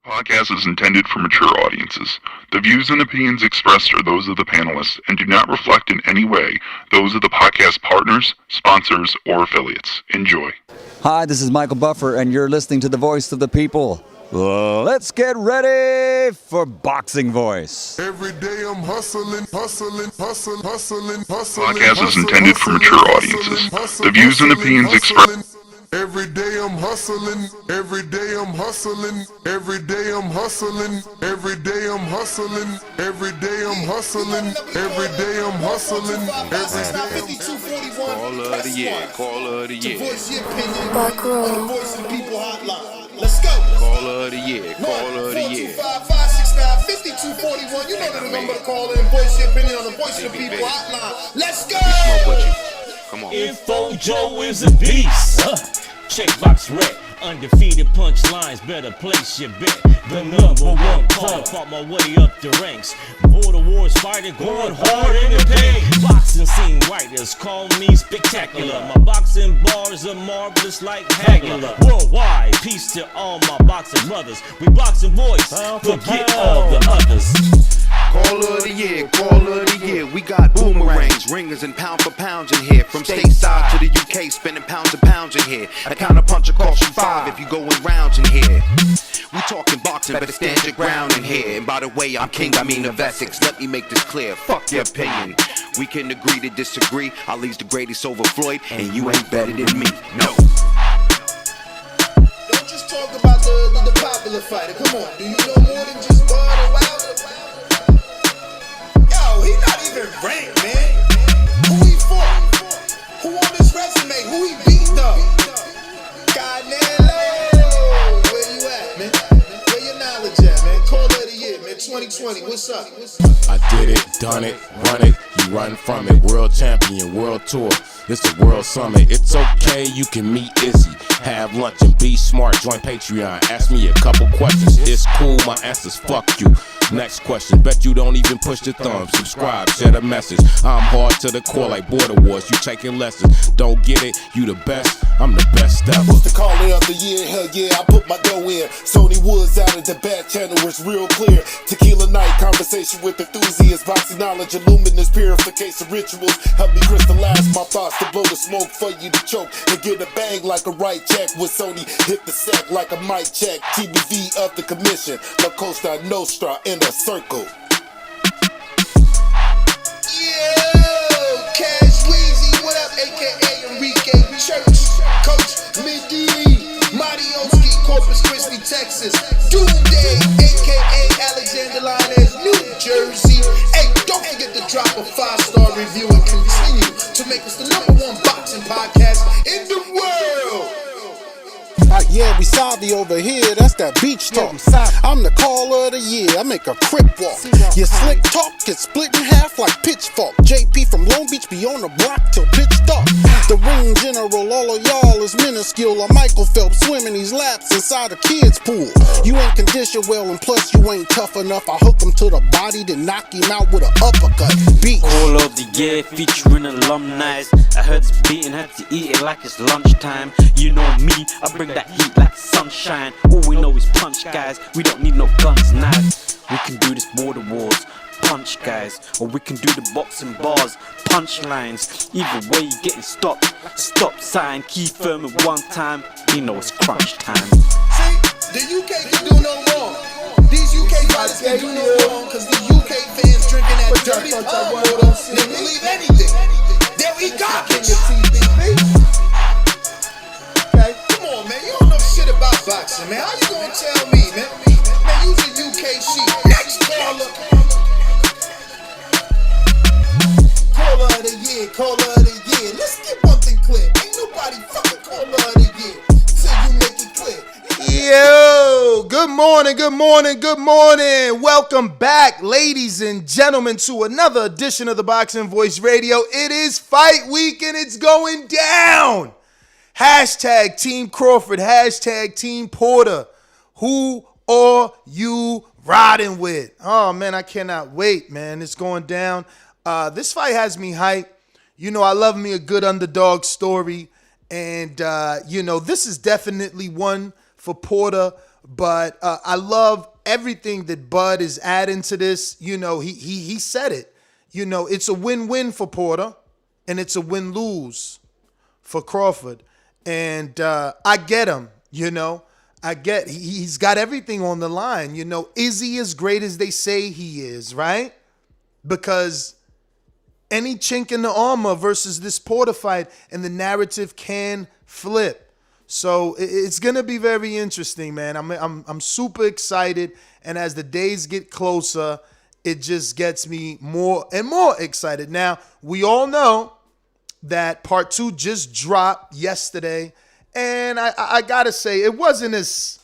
Podcast is intended for mature audiences. The views and opinions expressed are those of the panelists and do not reflect in any way those of the podcast partners, sponsors, or affiliates. Enjoy. Hi, this is Michael Buffer, and you're listening to the Voice of the People. Let's get ready for Boxing Voice. Every day I'm hustling. Podcast is intended for mature audiences. The views and opinions expressed. Every day I'm hustling. Every day I'm hustling. Every day I'm hustling. Every day I'm hustling. Every day I'm hustling. Every day I'm hustling. Call of the year. Call of the year. Back row. Voice of the People hotline. Let's go. Call of the year. Call of the year. 1-425-569-5241. You know the number to call in. Voice your opinion on the Voice of the People hotline. Let's go. Smoke with you. Come on. Info Joe is a beast. Checkbox red. Undefeated punchlines, better place your bet. The number one call, fought my way up the ranks. Border wars fighter, going hard in the pain. Boxing scene writers call me spectacular. My boxing bars are marvelous like Hagler. Worldwide, peace to all my boxing brothers. We boxing voice, forget all the others. Call of the year, call of the year. We got boomerangs, ringers, and pound for pounds in here. From stateside to the UK, spending pounds and pounds in here. A counter puncher costs you 5 if you going rounds in here. We talking boxing, better stand your ground in here. And by the way, I'm king, I mean of Essex. Let me make this clear, fuck your opinion. We can agree to disagree. Ali's the greatest over Floyd, and you ain't better than me, no. Don't just talk about the popular fighter. Come on, do you know more than just Wilder? He not even ranked, man. Who he fought? Who on his resume? Who he beat though? Canelo. Where you at, man? Where your knowledge at, man? Call of the year, man. 2020. What's up? I did it, done it, run it, you run from it. World champion, world tour, it's a world summit. It's okay, you can meet Izzy. Have lunch and be smart, join Patreon. Ask me a couple questions, it's cool, my answer's fuck you. Next question, bet you don't even push the thumb. Subscribe, share the message. I'm hard to the core like border wars, you taking lessons. Don't get it, you the best, I'm the best ever. What's the caller of the year? Hell yeah, I put my dough in. Sony Woods out of the back channel, it's real clear. Tequila night, conversation with enthusiasts. Boxing knowledge, illuminous purification rituals. Help me crystallize my thoughts to blow the smoke for you to choke. And get a bang like a right check with Sony. Hit the sack like a mic check. TBV of the commission. La Costa Nostra in a circle. Yo, Cash Weezy, what up? AKA Enrique Church, Coach Midi, Marioski, Corpus Christi, Texas, Doomday, AKA Alexander Linez, New Jersey. Hey, don't forget to drop a 5-star review and continue to make us the #1 boxing podcast in the world. Yeah, we savvy over here, that's that beach talk. I'm the caller of the year, I make a crip walk. Your slick talk gets split in half like pitchfork. JP from Long Beach be on the block till pitch dark. The ring general, all of y'all is minuscule. I'm Michael Phelps swimming these laps inside a kid's pool. You ain't conditioned well, and plus you ain't tough enough. I hook him to the body, then knock him out with an uppercut. Beach. Call of the year featuring alumni. I heard it's beating, had to eat it like it's lunchtime. You know me, I bring that heat like sunshine. All we know is punch, guys. We don't need no guns, knives. We can do this border wars, punch, guys. Or we can do the boxing bars, punchlines. Either way, you're getting stopped. Stop sign, key firm at one time. You know it's crunch time. See, the UK can do no wrong. These UK fighters can do no wrong because the UK fans drinking that dirty pub water. They believe anything. They'll eat garbage. Okay, come on, man. You don't know shit about boxing, man. How you gonna tell me, man? Man, you's a UK sheep. Next caller. Caller of the year, caller of the year. Let's get one thing clear. Ain't nobody fucking caller of the year till you make it clear. Yo, good morning, good morning, good morning. Welcome back, ladies and gentlemen, to another edition of the Boxing Voice Radio. It is fight week and it's going down. Hashtag Team Crawford, hashtag Team Porter. Who are you riding with? Oh, man, I cannot wait, man. It's going down. This fight has me hyped. You know, I love me a good underdog story. And, you know, this is definitely one for Porter. But I love everything that Bud is adding to this. You know, he said it. You know, it's a win-win for Porter, and it's a win-lose for Crawford. And I get him, you know. He's got everything on the line. You know, is he as great as they say he is, right? Because any chink in the armor versus this Porter fight, and the narrative can flip. So it's gonna be very interesting, man. I'm super excited, and as the days get closer, it just gets me more and more excited. Now, we all know that part 2 just dropped yesterday, and I gotta say it wasn't as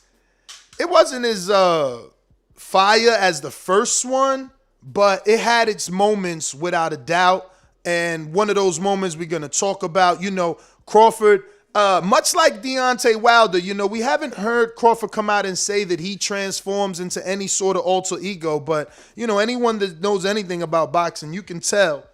fire as the first one, but it had its moments without a doubt. And one of those moments we're gonna talk about, you know, Crawford. Much like Deontay Wilder, you know, we haven't heard Crawford come out and say that he transforms into any sort of alter ego. But, you know, anyone that knows anything about boxing, you can tell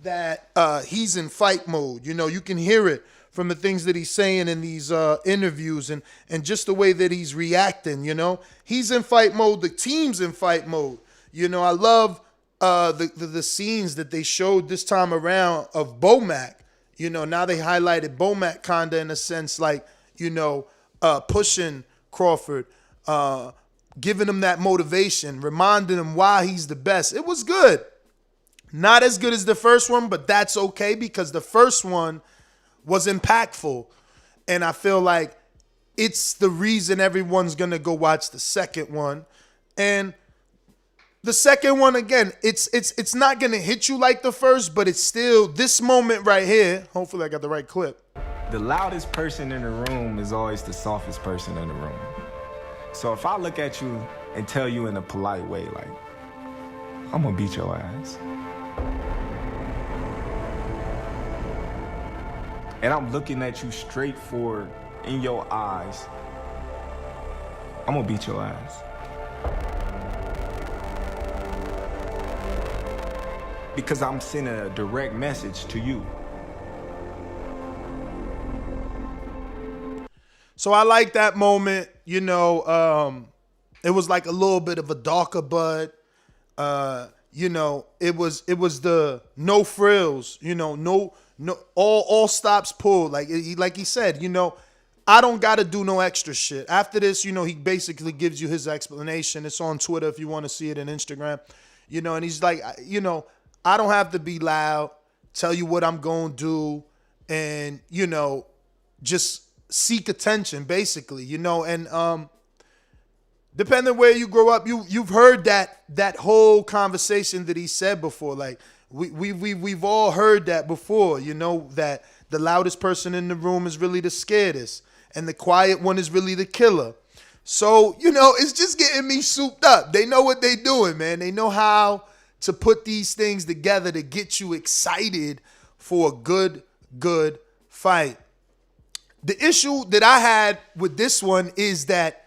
that he's in fight mode. You know, you can hear it from the things that he's saying in these interviews and just the way that he's reacting, you know. He's in fight mode. The team's in fight mode. You know, I love the scenes that they showed this time around of Bomac. You know, now they highlighted Bomac kinda in a sense, like, you know, pushing Crawford, giving him that motivation, reminding him why he's the best. It was good. Not as good as the first one, but that's okay because the first one was impactful. And I feel like it's the reason everyone's going to go watch the second one. And the second one, again, it's not going to hit you like the first, but it's still this moment right here. Hopefully I got the right clip. The loudest person in the room is always the softest person in the room. So if I look at you and tell you in a polite way, like, I'm gonna beat your ass. And I'm looking at you straight forward in your eyes, I'm gonna beat your ass. Because I'm sending a direct message to you. So I like that moment, you know, it was like a little bit of a darker Bud. You know, it was the no frills, you know, no all stops pulled. Like he said, you know, I don't got to do no extra shit. After this, you know, he basically gives you his explanation. It's on Twitter if you want to see it, and Instagram, you know, and he's like, you know, I don't have to be loud, tell you what I'm going to do, and, you know, just seek attention, basically, you know. And depending where you grow up, you've heard that whole conversation that he said before. Like, we've all heard that before, you know, that the loudest person in the room is really the scaredest, and the quiet one is really the killer. So, you know, it's just getting me souped up. They know what they doing, man. They know how to put these things together to get you excited for a good fight. The issue that I had with this one is that,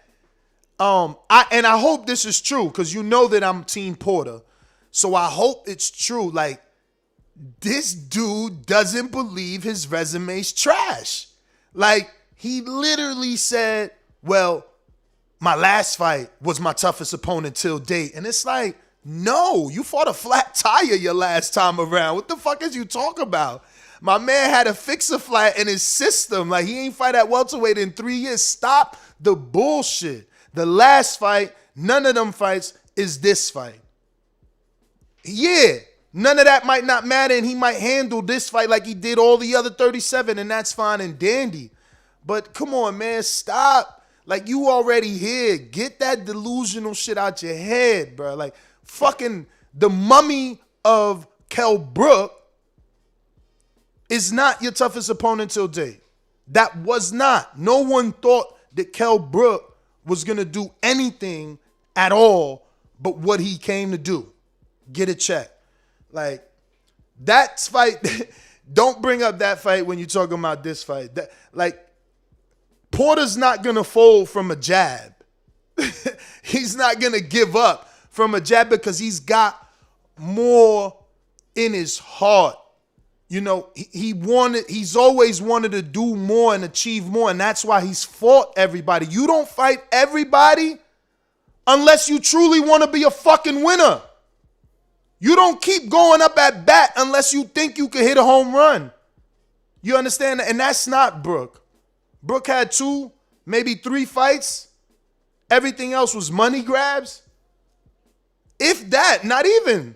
I hope this is true, because you know that I'm Team Porter. So I hope it's true. Like, this dude doesn't believe his resume's trash. Like, he literally said, well, my last fight was my toughest opponent till date. And it's like, no, you fought a flat tire your last time around. What the fuck is you talking about? My man had a fixer flat in his system. Like, he ain't fight at welterweight in 3 years. Stop the bullshit. The last fight, none of them fights is this fight. Yeah, none of that might not matter, and he might handle this fight like he did all the other 37, and that's fine and dandy. But come on, man, stop. Like, you already here. Get that delusional shit out your head, bro. Like, fucking the mummy of Kell Brook is not your toughest opponent till date. That was not. No one thought that Kell Brook was going to do anything at all but what he came to do. Get a check. Like, that fight, don't bring up that fight when you're talking about this fight. Like, Porter's not going to fold from a jab. He's not going to give up from a jab because he's got more in his heart. You know, he's always wanted to do more and achieve more, and that's why he's fought everybody. You don't fight everybody unless you truly want to be a fucking winner. You don't keep going up at bat unless you think you can hit a home run. You understand that? And that's not Brook. Brook had 2, maybe 3 fights. Everything else was money grabs. If that, not even.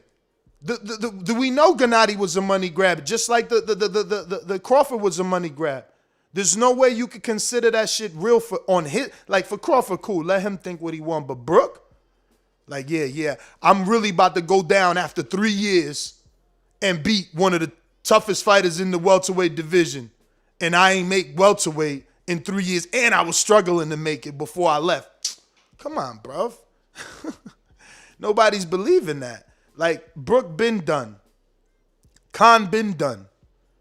Do we know Gennady was a money grab? Just like the Crawford was a money grab. There's no way you could consider that shit real for Crawford, cool. Let him think what he want. But Brook, like, yeah, I'm really about to go down after 3 years and beat one of the toughest fighters in the welterweight division. And I ain't make welterweight in 3 years. And I was struggling to make it before I left. Come on, bruv. Nobody's believing that. Like, Brook been done. Khan been done.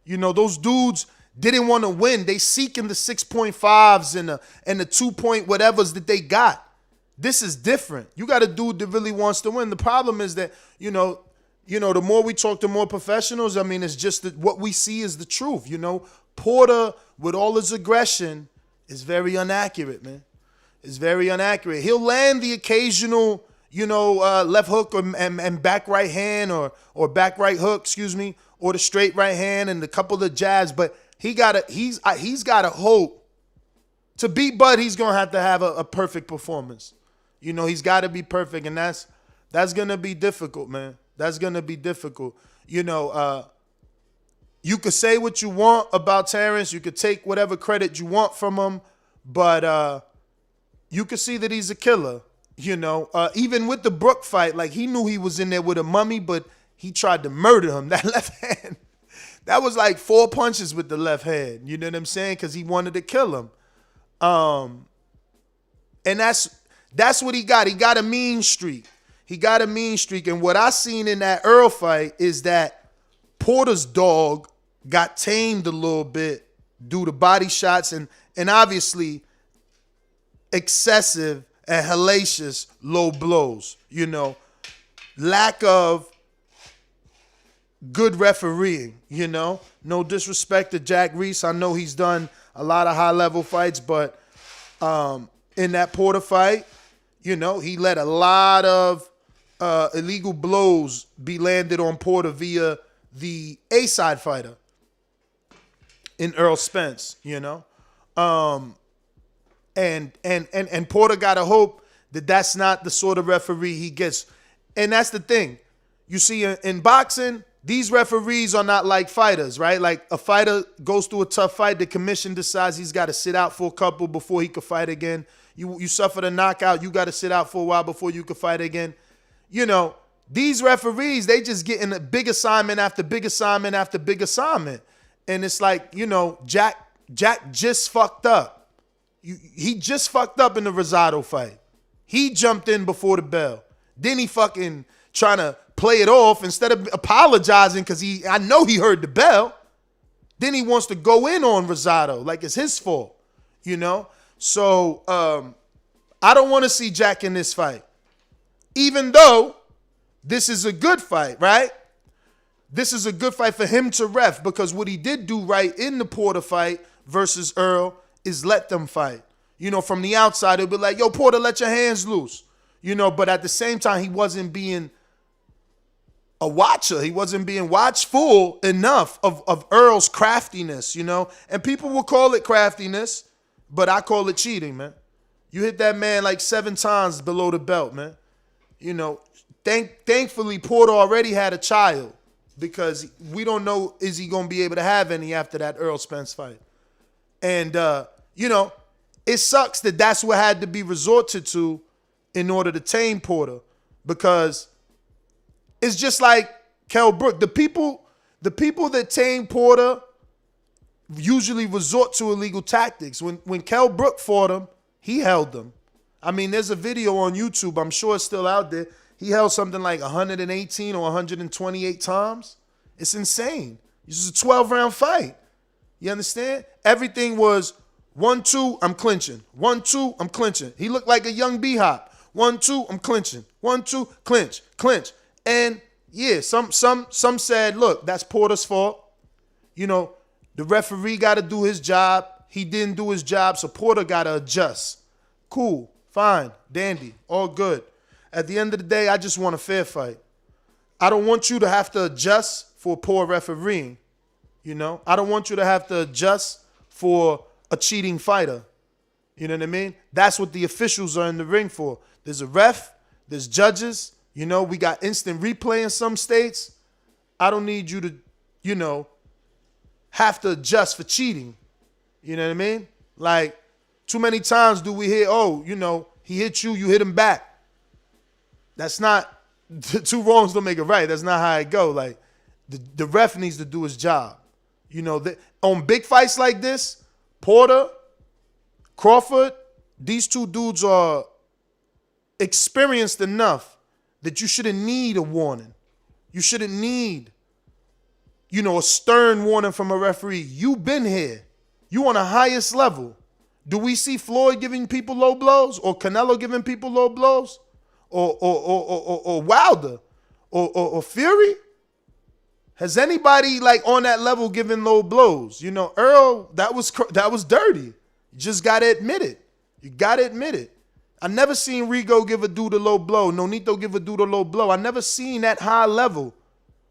You know, those dudes didn't want to win. They seeking the 6.5s and the 2 point whatevers that they got. This is different. You got a dude that really wants to win. The problem is that, you know, the more we talk to more professionals, I mean, it's just that what we see is the truth. You know, Porter, with all his aggression, is very inaccurate, man. It's very inaccurate. He'll land the occasional, you know, left hook and back right hand or back right hook, excuse me, or the straight right hand and a couple of jabs. But he's gotta hope to beat Bud. He's gonna have a perfect performance. You know, he's got to be perfect, and that's gonna be difficult, man. That's gonna be difficult. You know, you could say what you want about Terence. You could take whatever credit you want from him, but you could see that he's a killer. You know, even with the Brook fight, like, he knew he was in there with a mummy, but he tried to murder him. That left hand, that was like 4 punches with the left hand. You know what I'm saying? Because he wanted to kill him. And that's what he got. He got a mean streak. And what I seen in that Earl fight is that Porter's dog got tamed a little bit due to body shots and obviously excessive and hellacious low blows, you know, lack of good refereeing, you know. No disrespect to Jack Reese. I know he's done a lot of high-level fights, but in that Porter fight, you know, he let a lot of illegal blows be landed on Porter via the A-side fighter in Earl Spence, you know. And Porter got to hope that that's not the sort of referee he gets. And that's the thing. You see, in boxing, these referees are not like fighters, right? Like, a fighter goes through a tough fight. The commission decides he's got to sit out for a couple before he could fight again. You suffered a knockout. You got to sit out for a while before you could fight again. You know, these referees, they just getting a big assignment after big assignment after big assignment. And it's like, you know, Jack just fucked up. He just fucked up in the Rosado fight. He jumped in before the bell. Then he fucking trying to play it off instead of apologizing because I know he heard the bell. Then he wants to go in on Rosado like it's his fault, you know? So I don't want to see Jack in this fight. Even though this is a good fight, right? This is a good fight for him to ref because what he did do right in the Porter fight versus Earl is let them fight. You know, from the outside, it'll be like, yo, Porter, let your hands loose. You know, but at the same time, he wasn't being a watcher. He wasn't being watchful enough of Earl's craftiness, you know. And people will call it craftiness, but I call it cheating, man. You hit that man like 7 times below the belt, man. You know, thankfully, Porter already had a child because we don't know, is he going to be able to have any after that Earl Spence fight. And, you know, it sucks that that's what had to be resorted to in order to tame Porter because it's just like Kell Brook. The people that tame Porter usually resort to illegal tactics. When Kell Brook fought him, he held him. I mean, there's a video on YouTube. I'm sure it's still out there. He held something like 118 or 128 times. It's insane. This is a 12-round fight. You understand? Everything was 1-2, I'm clinching. 1-2, I'm clinching. He looked like a young B-Hop. 1-2, I'm clinching. 1-2, clinch. And yeah, some said, look, that's Porter's fault. You know, the referee got to do his job. He didn't do his job, so Porter got to adjust. Cool, fine, dandy, all good. At the end of the day, I just want a fair fight. I don't want you to have to adjust for poor refereeing. You know, I don't want you to have to adjust for a cheating fighter. You know what I mean? That's what the officials are in the ring for. There's a ref, there's judges. You know, we got instant replay in some states. I don't need you to, you know, have to adjust for cheating. You know what I mean? Like, too many times do we hear, oh, you know, he hit you, you hit him back. That's not, two wrongs don't make it right. That's not how it go. Like, the ref needs to do his job. You know, on big fights like this, Porter, Crawford, these two dudes are experienced enough that you shouldn't need a warning. You shouldn't need, you know, a stern warning from a referee. You've been here. You on the highest level. Do we see Floyd giving people low blows, or Canelo giving people low blows, or Wilder, or Fury? Has anybody like on that level given low blows? You know, Earl, that was dirty. You just gotta admit it. You gotta admit it. I never seen Rigo give a dude a low blow. Nonito give a dude a low blow. I never seen that high level.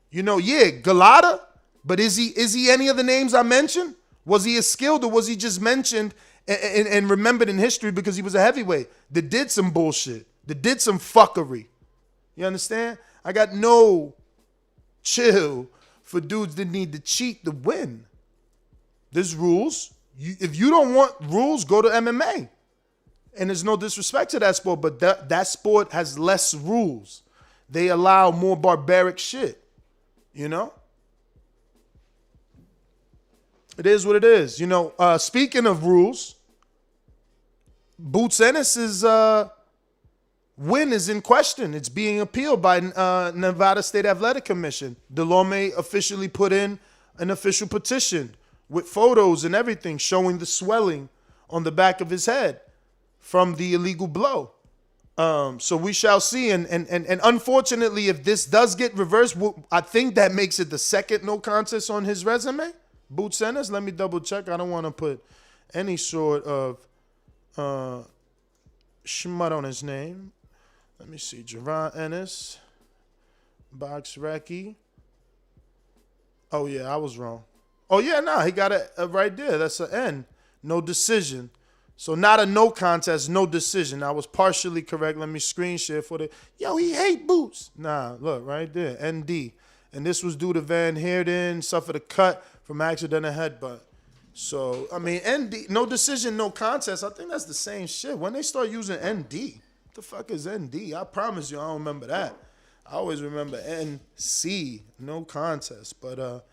You know, yeah, Galata, but is he any of the names I mentioned? Was he as skilled, or was he just mentioned and remembered in history because he was a heavyweight that did some bullshit, that did some fuckery? You understand? I got no chill for dudes that need to cheat to win. There's rules. If you don't want rules, go to MMA. And there's no disrespect to that sport, but that sport has less rules. They allow more barbaric shit, you know? It is what it is. You know, speaking of rules, Boots Ennis's win is in question. It's being appealed by Nevada State Athletic Commission. Delorme officially put in an official petition with photos and everything showing the swelling on the back of his head from the illegal blow. So we shall see. And unfortunately, if this does get reversed, I think that makes it the second no contest on his resume. Boots Ennis, let me double check. I don't want to put any sort of schmut on his name. Let me see. Javon Ennis, Box Recce. Oh, yeah, I was wrong. Oh, yeah, no, he got it right there. That's an N. No decision. So not a no contest, no decision. I was partially correct. Let me screen share for the, yo, he hate Boots. Nah, look, right there, ND. And this was due to Van Heerden, suffered a cut from accidental headbutt. So, I mean, ND, no decision, no contest. I think that's the same shit. When they start using ND, what the fuck is ND? I promise you, I don't remember that. I always remember NC, no contest. But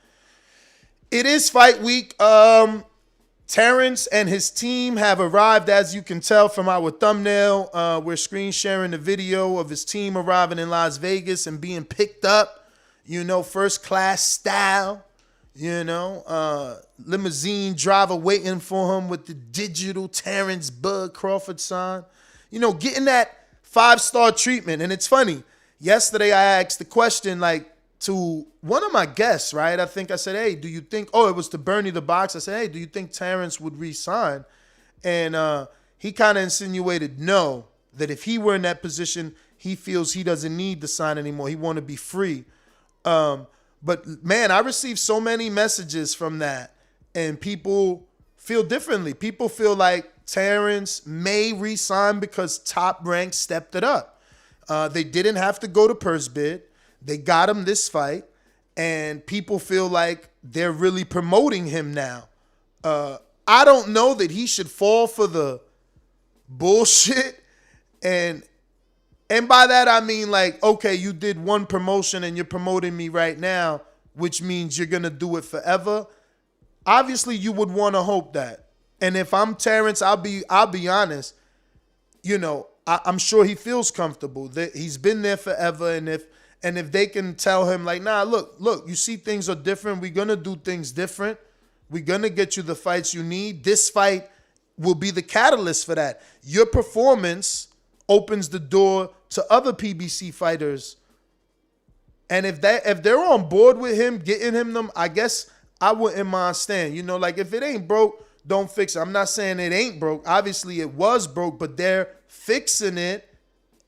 it is fight week. Terence and his team have arrived, as you can tell from our thumbnail. We're screen sharing the video of his team arriving in Las Vegas and being picked up, you know, first class style. You know, limousine driver waiting for him with the digital Terence Bud Crawford sign. You know, getting that 5-star treatment. And it's funny. Yesterday I asked the question, like, to one of my guests, right? I think I said, hey, do you think, it was to Bernie the Box. I said, hey, do you think Terence would re-sign? And he kind of insinuated no, that if he were in that position, he feels he doesn't need to sign anymore. He want to be free. But, man, I received so many messages from that, and people feel differently. People feel like Terence may re-sign because Top Rank stepped it up. They didn't have to go to purse bid. They got him this fight, and people feel like they're really promoting him now. I don't know that he should fall for the bullshit, and by that I mean, like, okay, you did one promotion and you're promoting me right now, which means you're gonna do it forever. Obviously, you would want to hope that. And if I'm Terence, I'll be honest. You know, I'm sure he feels comfortable. That he's been there forever, and if they can tell him, like, nah, look, you see things are different. We're gonna do things different. We're gonna get you the fights you need. This fight will be the catalyst for that. Your performance opens the door to other PBC fighters. And if they're on board with him, getting him them, I guess I wouldn't mind staying. You know, like if it ain't broke, don't fix it. I'm not saying it ain't broke. Obviously it was broke, but they're fixing it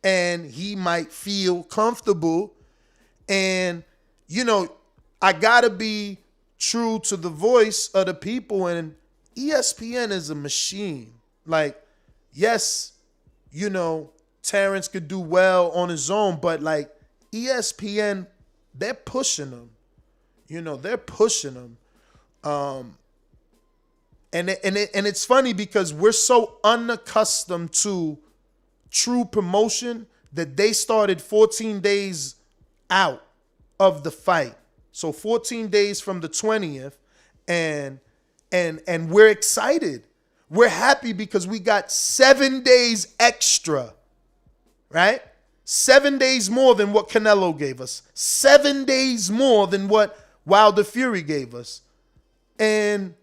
and he might feel comfortable. And, you know, I gotta be true to the voice of the people, and ESPN is a machine. Like, yes, you know, Terence could do well on his own, but like ESPN, they're pushing him. You know, they're pushing him. And it's funny because we're so unaccustomed to true promotion that they started 14 days out of the fight. So 14 days from the 20th, and we're excited. We're happy because we got 7 days extra, right? 7 days more than what Canelo gave us. 7 days more than what Wilder Fury gave us. And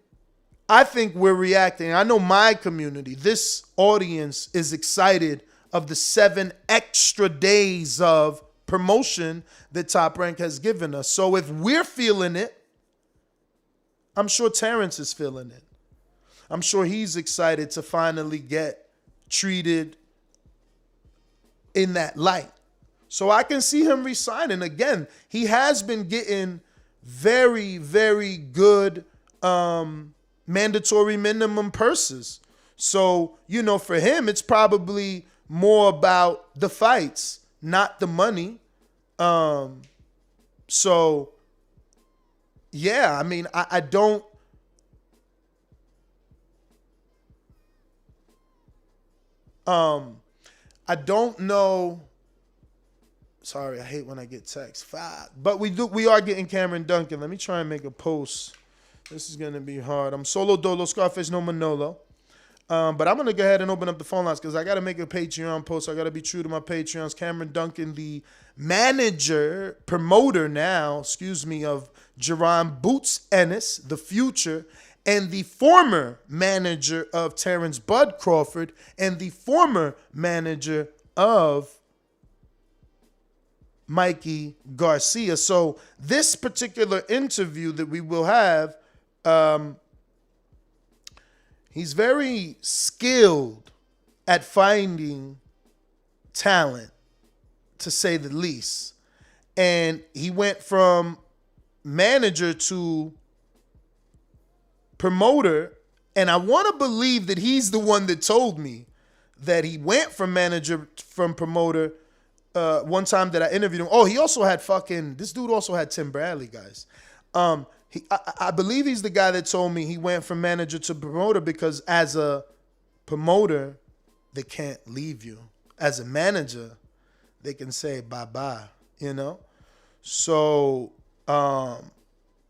I think we're reacting. I know my community, this audience is excited of the 7 extra days of promotion that Top Rank has given us. So if we're feeling it, I'm sure Terence is feeling it. I'm sure he's excited to finally get treated in that light. So I can see him resigning. Again, he has been getting very, very good mandatory minimum purses. So, you know, for him, it's probably more about the fights, not the money. So, yeah, I mean, I don't. I don't know. Sorry, I hate when I get text. But we are getting Cameron Dunkin. Let me try and make a post. This is gonna be hard. I'm solo dolo, Scarface no Manolo. But I'm gonna go ahead and open up the phone lines because I gotta make a Patreon post. I gotta be true to my Patreons. Cameron Dunkin, the promoter now, of Jerron Boots Ennis, the future, and the former manager of Terence Bud Crawford, and the former manager of Mikey Garcia. So this particular interview that we will have, he's very skilled at finding talent, to say the least. And he went from manager to promoter, and I want to believe that he's the one that told me that he went from manager from promoter. One time that I interviewed him. Oh, he also had this dude also had Tim Bradley, guys. I believe he's the guy that told me he went from manager to promoter because as a promoter, they can't leave you. As a manager, they can say bye-bye, you know? So,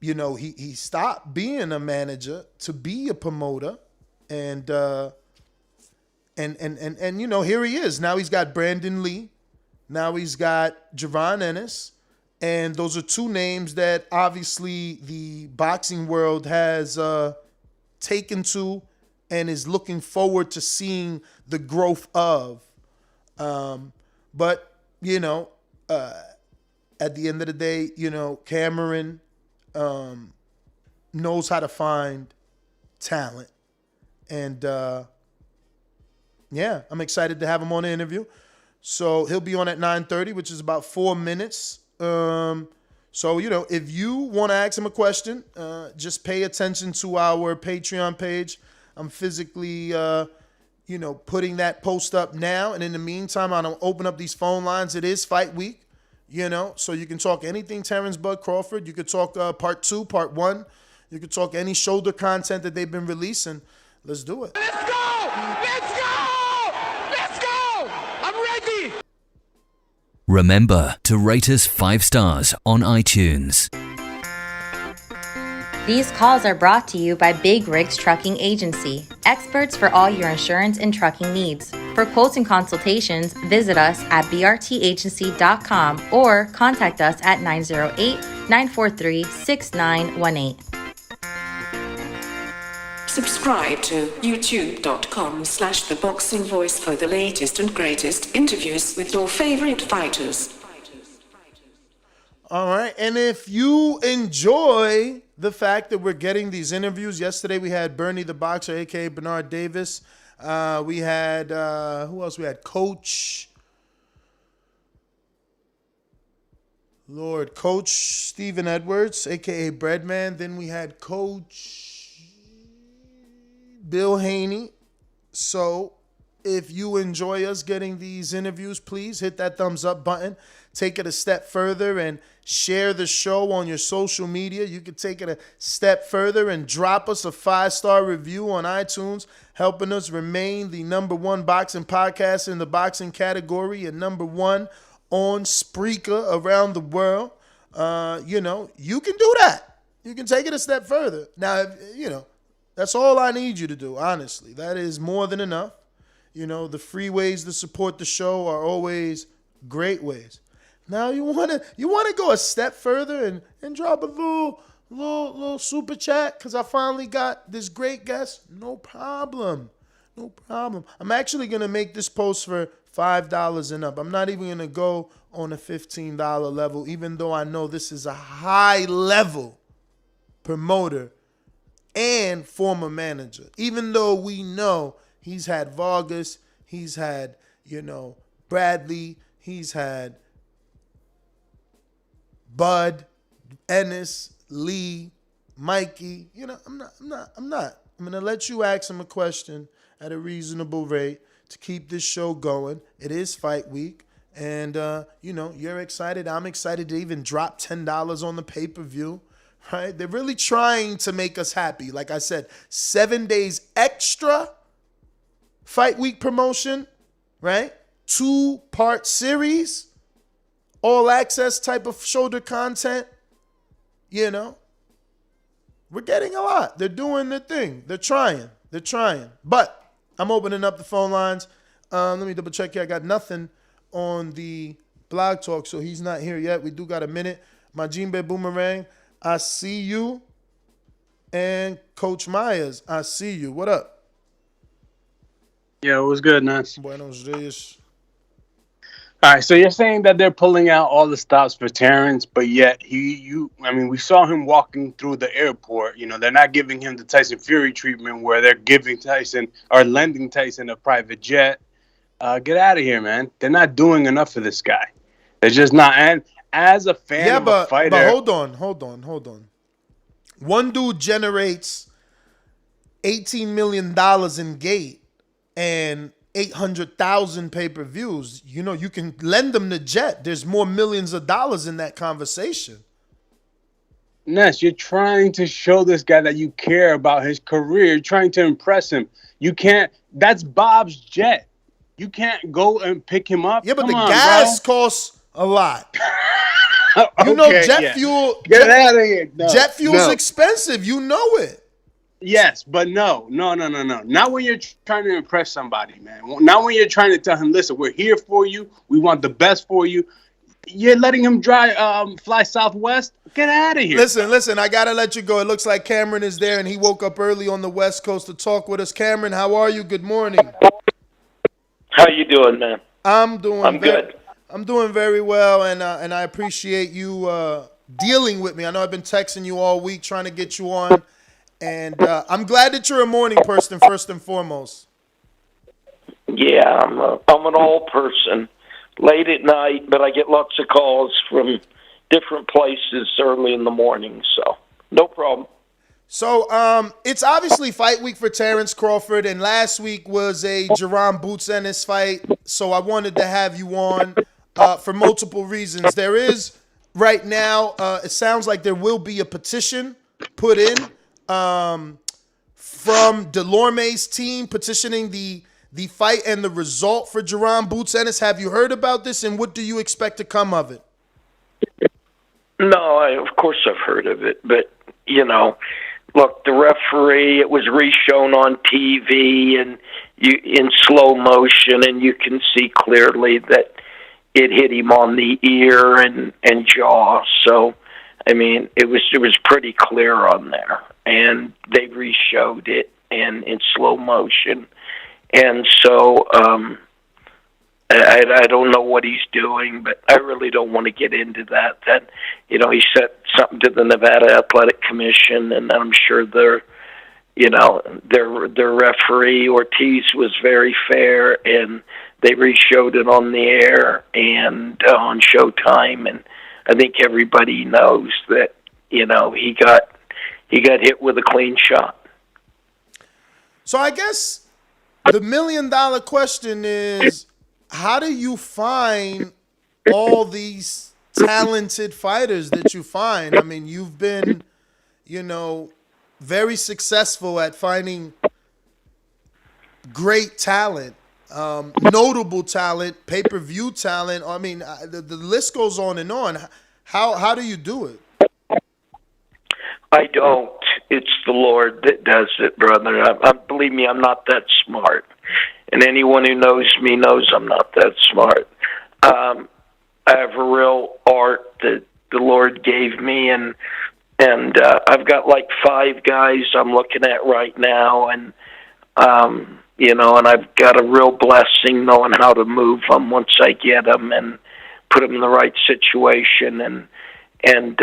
you know, he stopped being a manager to be a promoter, and you know, here he is. Now he's got Brandon Lee. Now he's got Jerron Ennis. And those are two names that obviously the boxing world has taken to and is looking forward to seeing the growth of. But, you know, at the end of the day, you know, Cameron knows how to find talent. And, yeah, I'm excited to have him on the interview. So he'll be on at 9:30, which is about 4 minutes. So, you know, if you want to ask him a question, just pay attention to our Patreon page. I'm physically, you know, putting that post up now. And in the meantime, I'm going to open up these phone lines. It is fight week, you know, so you can talk anything Terence Bud Crawford. You could talk part 2, part 1. You could talk any shoulder content that they've been releasing. Let's do it. Let's go! Let's go! Let's go! I'm ready! Remember to rate us 5 stars on iTunes. These calls are brought to you by Big Rigs Trucking Agency, experts for all your insurance and trucking needs. For quotes and consultations, visit us at brtagency.com or contact us at 908-943-6918. Subscribe to youtube.com/theboxingvoice for the latest and greatest interviews with your favorite fighters. All right. And if you enjoy the fact that we're getting these interviews. Yesterday we had Bernie the Boxer, a.k.a. Bernard Davis. We had, who else? We had Coach Stephen Edwards, a.k.a. Breadman. Then we had Coach Bill Haney. So if you enjoy us getting these interviews, please hit that thumbs up button. Take it a step further and share the show on your social media. You can take it a step further and drop us a 5-star review on iTunes, helping us remain the #1 boxing podcast in the boxing category and #1 on Spreaker around the world. You can do that. You can take it a step further. Now, that's all I need you to do, honestly. That is more than enough. The free ways to support the show are always great ways. Now you wanna go a step further and drop a little super chat because I finally got this great guest. No problem. I'm actually gonna make this post for $5 and up. I'm not even gonna go on a $15 level, even though I know this is a high level promoter and former manager. Even though we know he's had Vargas, he's had Bradley, he's had Bud, Ennis, Lee, Mikey. I'm not. I'm going to let you ask him a question at a reasonable rate to keep this show going. It is fight week. And, you're excited. I'm excited to even drop $10 on the pay-per-view, right? They're really trying to make us happy. Like I said, 7 days extra fight week promotion, right? 2-part series. All access type of shoulder content, We're getting a lot. They're doing their thing. They're trying. But I'm opening up the phone lines. Let me double check here. I got nothing on the blog talk, so he's not here yet. We do got a minute. Majimbe Boomerang, I see you. And Coach Myers, I see you. What up? Yeah, it was good, Nance. Buenos dias. All right, so you're saying that they're pulling out all the stops for Terence, but yet we saw him walking through the airport. They're not giving him the Tyson Fury treatment where they're giving Tyson or lending Tyson a private jet. Get out of here, man. They're not doing enough for this guy. They're just not. And as a fan of a fighter, but hold on. One dude generates $18 million in gate and 800,000 pay-per-views. You can lend them the jet. There's more millions of dollars in that conversation. Ness, you're trying to show this guy that you care about his career. You're trying to impress him. You can't. That's Bob's jet. You can't go and pick him up. Yeah, but the gas costs a lot. Okay, jet fuel. Get out of here. No, jet fuel's expensive. You know it. Yes, but no. Not when you're trying to impress somebody, man. Not when you're trying to tell him, listen, we're here for you. We want the best for you. You're letting him fly Southwest? Get out of here. Listen, I got to let you go. It looks like Cameron is there, and he woke up early on the West Coast to talk with us. Cameron, how are you? Good morning. How you doing, man? I'm good. I'm doing very well, and I appreciate you dealing with me. I know I've been texting you all week trying to get you on. And I'm glad that you're a morning person, first and foremost. Yeah, I'm an all person. Late at night, but I get lots of calls from different places early in the morning, so no problem. So it's obviously fight week for Terence Crawford, and last week was a Jerome Boots Ennis fight, so I wanted to have you on for multiple reasons. There is, right now, it sounds like there will be a petition put in from Delorme's team petitioning the fight and the result for Jerome Boots Ennis. Have you heard about this, and what do you expect to come of it? No, of course I've heard of it, but, look, the referee, it was re-shown on TV and in slow motion, and you can see clearly that it hit him on the ear and jaw. So, it was pretty clear on there, and they re-showed it and in slow motion. And so, I don't know what he's doing, but I really don't want to get into that. That, he said something to the Nevada Athletic Commission, and I'm sure their referee Ortiz was very fair, and they re-showed it on the air and on Showtime, and I think everybody knows that he got hit with a clean shot. So I guess the $1 million question is, how do you find all these talented fighters that you find? I mean, you've been, very successful at finding great talent, notable talent, pay-per-view talent. I mean, the list goes on and on. How do you do it? I don't. It's the Lord that does it, brother. Believe me, I'm not that smart. And anyone who knows me knows I'm not that smart. I have a real art that the Lord gave me, and I've got like 5 guys I'm looking at right now, and and I've got a real blessing knowing how to move them once I get them and put them in the right situation, and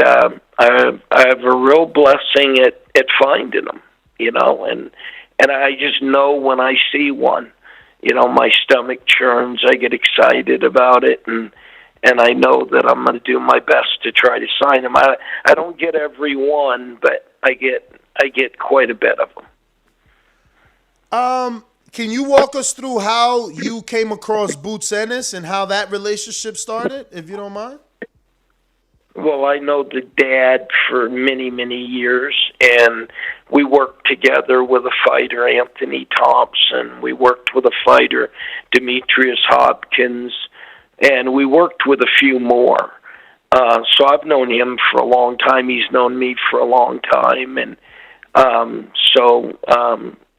I have a real blessing at finding them, and I just know when I see one, my stomach churns. I get excited about it, and I know that I'm going to do my best to try to sign them. I don't get every one, but I get quite a bit of them. Can you walk us through how you came across Boots Ennis and how that relationship started, if you don't mind? Well, I know the dad for many, many years, and we worked together with a fighter, Anthony Thompson. We worked with a fighter, Demetrius Hopkins, and we worked with a few more. So I've known him for a long time. He's known me for a long time, and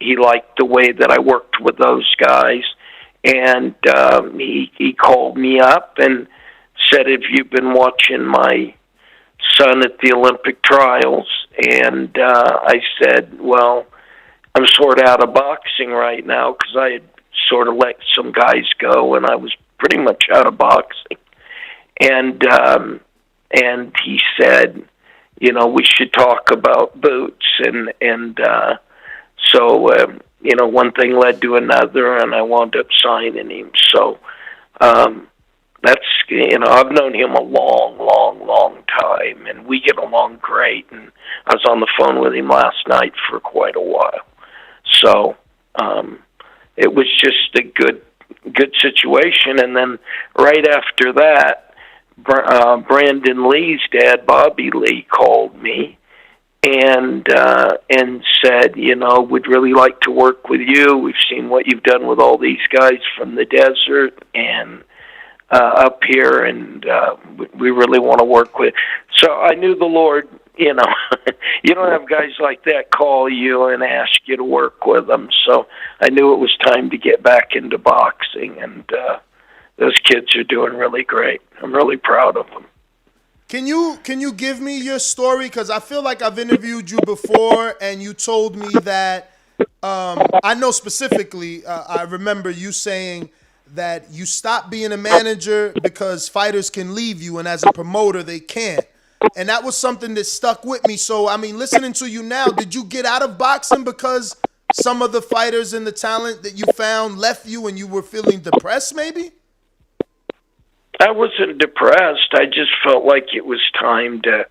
he liked the way that I worked with those guys, and he called me up and said, "Have you been watching my son at the Olympic trials?" And I said, "Well, I'm sort of out of boxing right now because I had sort of let some guys go, and I was pretty much out of boxing." And he said, "We should talk about Boots." So one thing led to another, and I wound up signing him. So that's, I've known him a long, long, long time, and we get along great. And I was on the phone with him last night for quite a while. So it was just a good situation. And then right after that, Brandon Lee's dad, Bobby Lee, called me and said, "We'd really like to work with you. We've seen what you've done with all these guys from the desert and up here, and we really want to work with." So I knew the Lord, you don't have guys like that call you and ask you to work with them. So I knew it was time to get back into boxing, and those kids are doing really great. I'm really proud of them. Can you give me your story? Because I feel like I've interviewed you before, and you told me that I know specifically. I remember you saying that you stopped being a manager because fighters can leave you, and as a promoter they can't. And that was something that stuck with me. So, I mean, listening to you now, did you get out of boxing because some of the fighters and the talent that you found left you and you were feeling depressed maybe? I wasn't depressed. I just felt like it was time to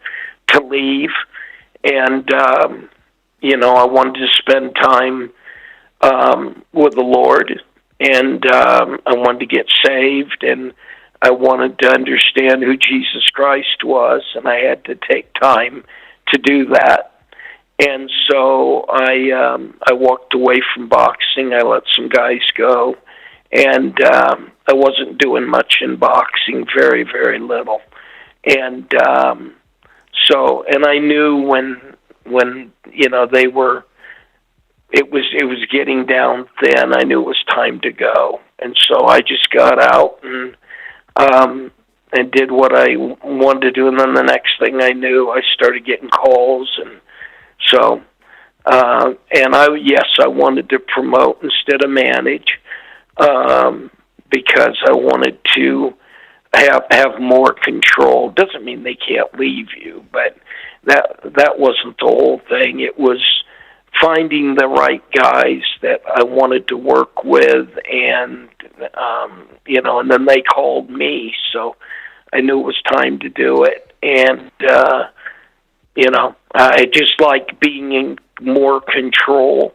leave. And, I wanted to spend time with the Lord. And I wanted to get saved, and I wanted to understand who Jesus Christ was, and I had to take time to do that. And so I walked away from boxing. I let some guys go, and I wasn't doing much in boxing, very, very little. And and I knew when they were. It was getting down thin. I knew it was time to go, and so I just got out and did what I wanted to do. And then the next thing I knew, I started getting calls, and so I wanted to promote instead of manage. because I wanted to have more control. Doesn't mean they can't leave you, but that wasn't the whole thing. It was finding the right guys that I wanted to work with, and and then they called me, so I knew it was time to do it. And I just like being in more control,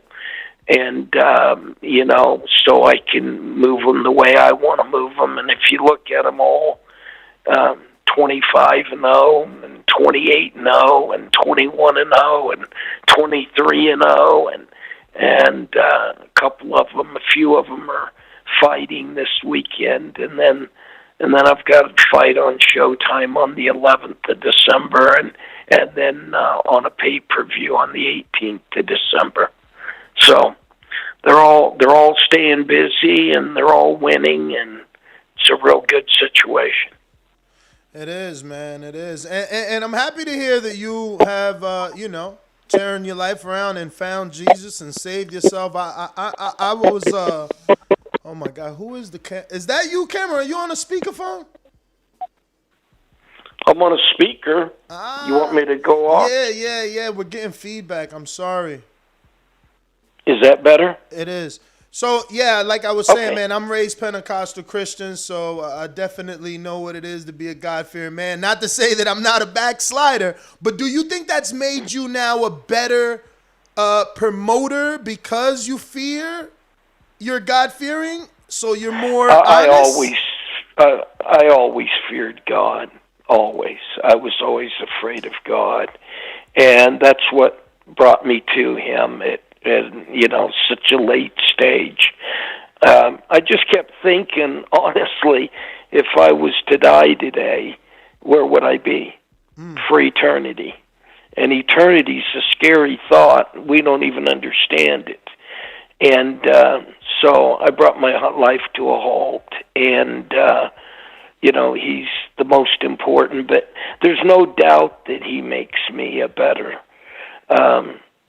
and so I can move them the way I want to move them. And if you look at them all, 25-0 and 28-0 and 21-0 and 23-0 and a few of them are fighting this weekend, and then I've got a fight on Showtime on the 11th of December, and then on a pay-per-view on the 18th of December. So they're all staying busy, and they're all winning, and it's a real good situation. It is, man. It is, and I'm happy to hear that you have, turned your life around and found Jesus and saved yourself. I was, oh my God, who is is that you, Cameron? Are you on a speakerphone? I'm on a speaker. You want me to go off? Yeah. We're getting feedback. I'm sorry. Is that better? It is. So, yeah, like I was saying, man, I'm raised Pentecostal Christian, so I definitely know what it is to be a God-fearing man. Not to say that I'm not a backslider, but do you think that's made you now a better promoter because you fear you're God-fearing? So you're more honest? I always feared God. Always. I was always afraid of God. And that's what brought me to him at such a late stage. I just kept thinking, honestly, if I was to die today, where would I be? For eternity. And eternity's a scary thought. We don't even understand it. And so I brought my life to a halt. And, he's the most important. But there's no doubt that he makes me a better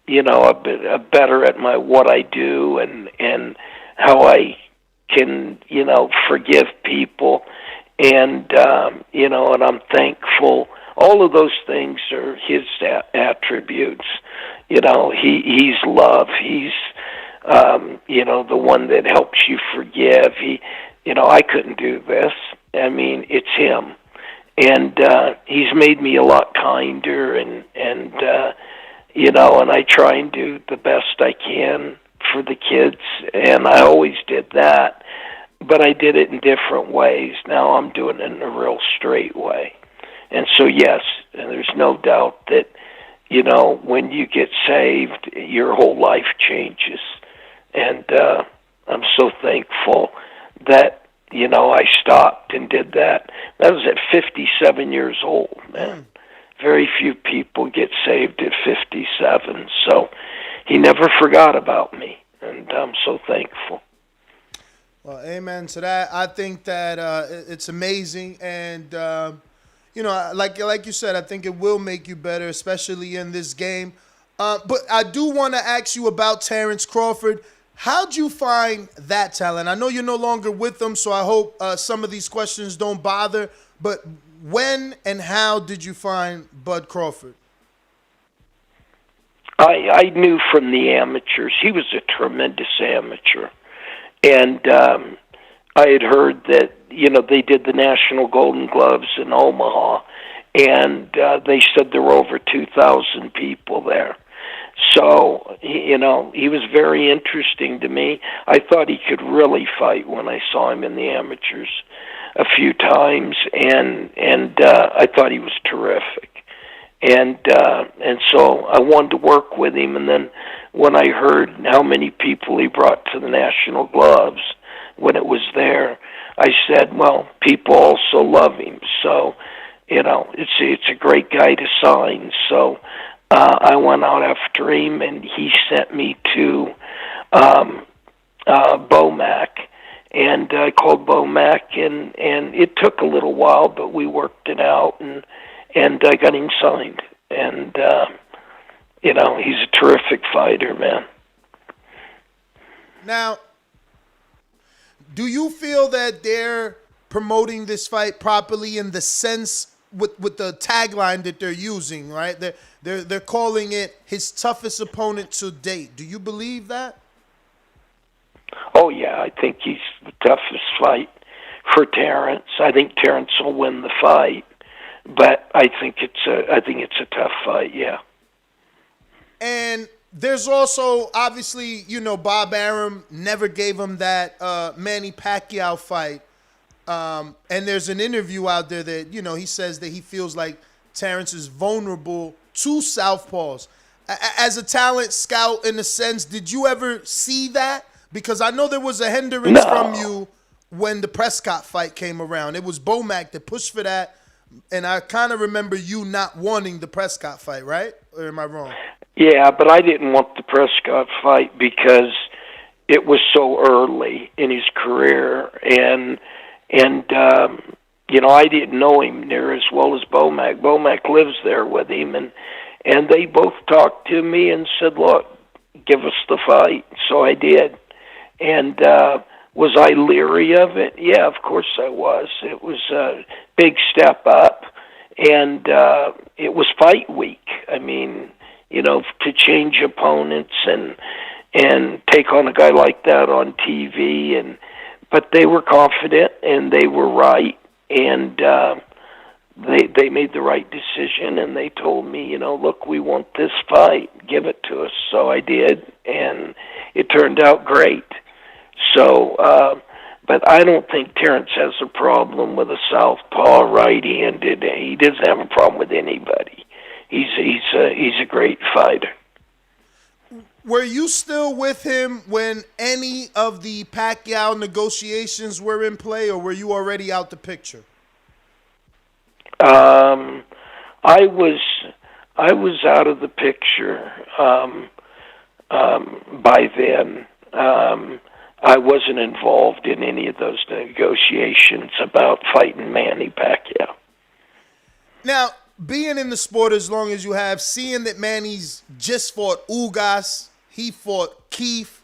a better at what I do and how I can, forgive people. And, and I'm thankful. All of those things are his attributes. He's love. He's, the one that helps you forgive. I couldn't do this. I mean, it's him. And he's made me a lot kinder and I try and do the best I can for the kids, and I always did that, but I did it in different ways. Now I'm doing it in a real straight way. And so, yes, and there's no doubt that, when you get saved, your whole life changes. And I'm so thankful that, I stopped and did that. That was at 57 years old, man. Very few people get saved at 57, so he never forgot about me, and I'm so thankful. Well, amen to that. I think that it's amazing, and like you said, I think it will make you better, especially in this game. But I do want to ask you about Terence Crawford. How'd you find that talent? I know you're no longer with them, so I hope some of these questions don't bother, but when and how did you find Bud Crawford? I knew from the amateurs. He was a tremendous amateur. And I had heard that, they did the National Golden Gloves in Omaha, and they said there were over 2,000 people there. So, he was very interesting to me. I thought he could really fight when I saw him in the amateurs a few times, and I thought he was terrific. And so I wanted to work with him, and then when I heard how many people he brought to the National Gloves when it was there, I said, well, people also love him, so, it's a great guy to sign. So I went out after him, and he sent me to Bomac. And I called Bomac, and it took a little while, but we worked it out, and I got him signed. And, he's a terrific fighter, man. Do you feel that they're promoting this fight properly in the sense with the tagline that they're using, right? They're calling it his toughest opponent to date. Do you believe that? Oh yeah, I think he's the toughest fight for Terence. I think Terence will win the fight, but I think it's a tough fight. Yeah. And there's also, obviously, Bob Arum never gave him that Manny Pacquiao fight. And there's an interview out there that, he says that he feels like Terence is vulnerable to southpaws. As a talent scout, in a sense, did you ever see that? Because I know there was a hindrance from you when the Prescott fight came around. It was Bomac that pushed for that, and I kind of remember you not wanting the Prescott fight, right? Or am I wrong? Yeah, but I didn't want the Prescott fight because it was so early in his career, and I didn't know him near as well as Bomac. Bomac lives there with him, and they both talked to me and said, "Look, give us the fight." So I did. And was I leery of it? Yeah, of course I was. It was a big step up, and it was fight week. I mean, to change opponents and take on a guy like that on TV, but they were confident and they were right, and they made the right decision, and they told me, look, we want this fight, give it to us. So I did, and it turned out great. So, but I don't think Terence has a problem with a southpaw, right-handed. He doesn't have a problem with anybody. He's a great fighter. Were you still with him when any of the Pacquiao negotiations were in play, or were you already out the picture? I was out of the picture by then. I wasn't involved in any of those negotiations about fighting Manny Pacquiao. Now, being in the sport as long as you have, seeing that Manny's just fought Ugas, he fought Keith,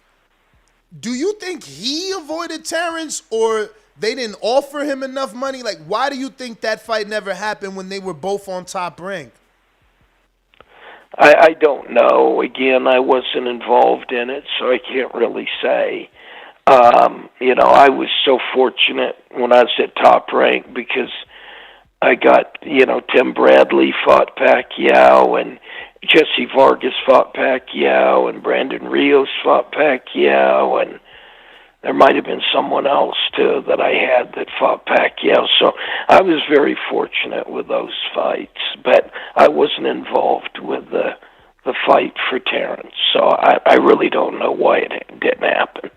do you think he avoided Terence, or they didn't offer him enough money? Like, why do you think that fight never happened when they were both on Top Rank? I don't know. Again, I wasn't involved in it, so I can't really say. I was so fortunate when I was at Top Rank because I got, Tim Bradley fought Pacquiao, and Jesse Vargas fought Pacquiao, and Brandon Rios fought Pacquiao, and there might have been someone else, too, that I had that fought Pacquiao. So I was very fortunate with those fights, but I wasn't involved with the fight for Terence. So I really don't know why it didn't happen.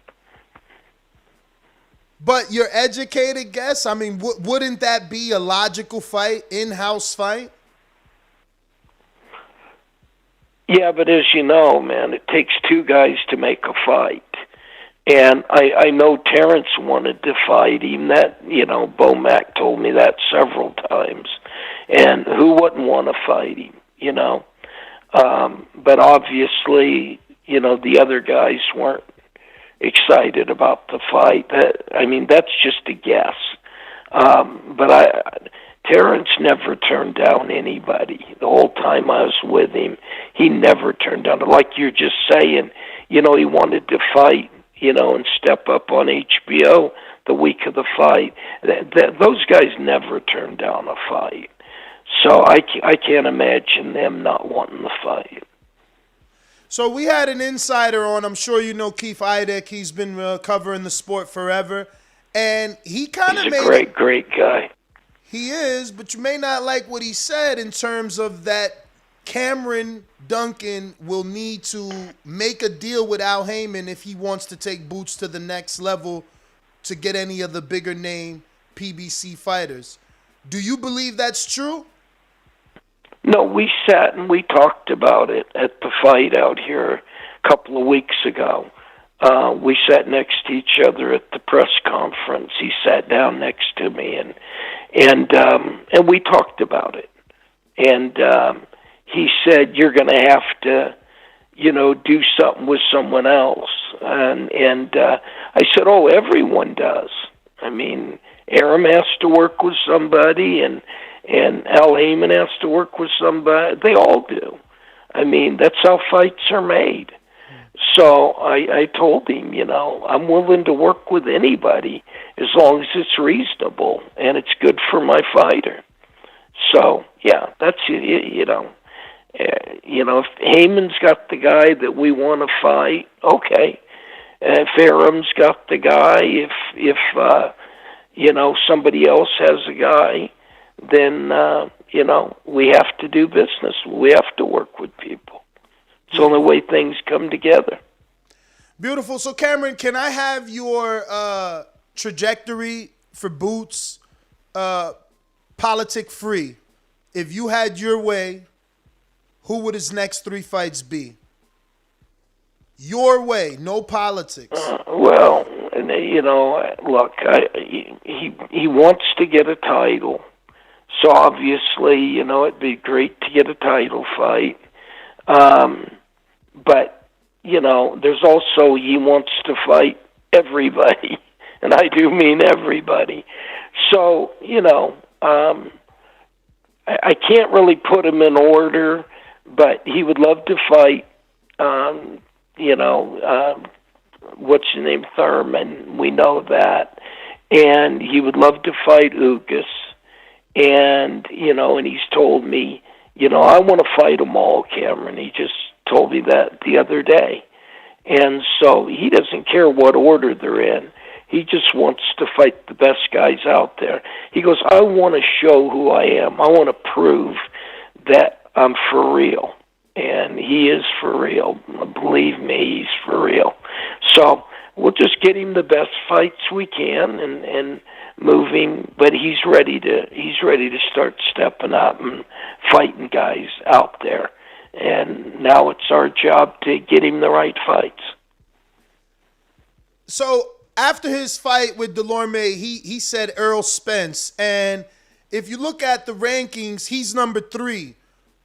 But your educated guess, I mean, wouldn't that be a logical fight, in-house fight? Yeah, but as you know, man, it takes two guys to make a fight. And I know Terence wanted to fight him. That, Bomac told me that several times. And who wouldn't want to fight him, But obviously, the other guys weren't excited about the fight. That's just a guess. But Terence never turned down anybody. The whole time I was with him, he never turned down. Like you're just saying, he wanted to fight, and step up on HBO the week of the fight. Those guys never turned down a fight. So I can't imagine them not wanting the fight. So we had an insider on. I'm sure you know Keith Idek. He's been covering the sport forever. And he kind of made... He's a great guy. He is, but you may not like what he said in terms of that Cameron Dunkin will need to make a deal with Al Heyman if he wants to take Boots to the next level to get any of the bigger name PBC fighters. Do you believe that's true? No, we sat and we talked about it at the fight out here a couple of weeks ago. We sat next to each other at the press conference. He sat down next to me, and we talked about it. And he said, "You're going to have to, do something with someone else." And I said, oh, everyone does. I mean, Aram has to work with somebody, and Al Heyman has to work with somebody. They all do. I mean, that's how fights are made. So I told him, I'm willing to work with anybody as long as it's reasonable and it's good for my fighter. So, yeah, that's it. If Heyman's got the guy that we want to fight, okay. If Aram's got the guy, if somebody else has a guy, then we have to do business. We have to work with people. It's the only way things come together. Beautiful. So, Cameron, can I have your trajectory for Boots, politic free? If you had your way, who would his next 3 fights be? Your way, no politics. Well, look, he wants to get a title. So obviously, it'd be great to get a title fight. But, there's also he wants to fight everybody. And I do mean everybody. So, I can't really put him in order, but he would love to fight, what's his name, Thurman. We know that. And he would love to fight Ugas. And, and he's told me, I want to fight them all, Cameron. He just told me that the other day. And so he doesn't care what order they're in. He just wants to fight the best guys out there. He goes, I want to show who I am. I want to prove that I'm for real. And he is for real. Believe me, he's for real. So we'll just get him the best fights we can and move him. But he's ready to start stepping up and fighting guys out there. And now it's our job to get him the right fights. So after his fight with Delorme, he said Errol Spence. And if you look at the rankings, he's number 3.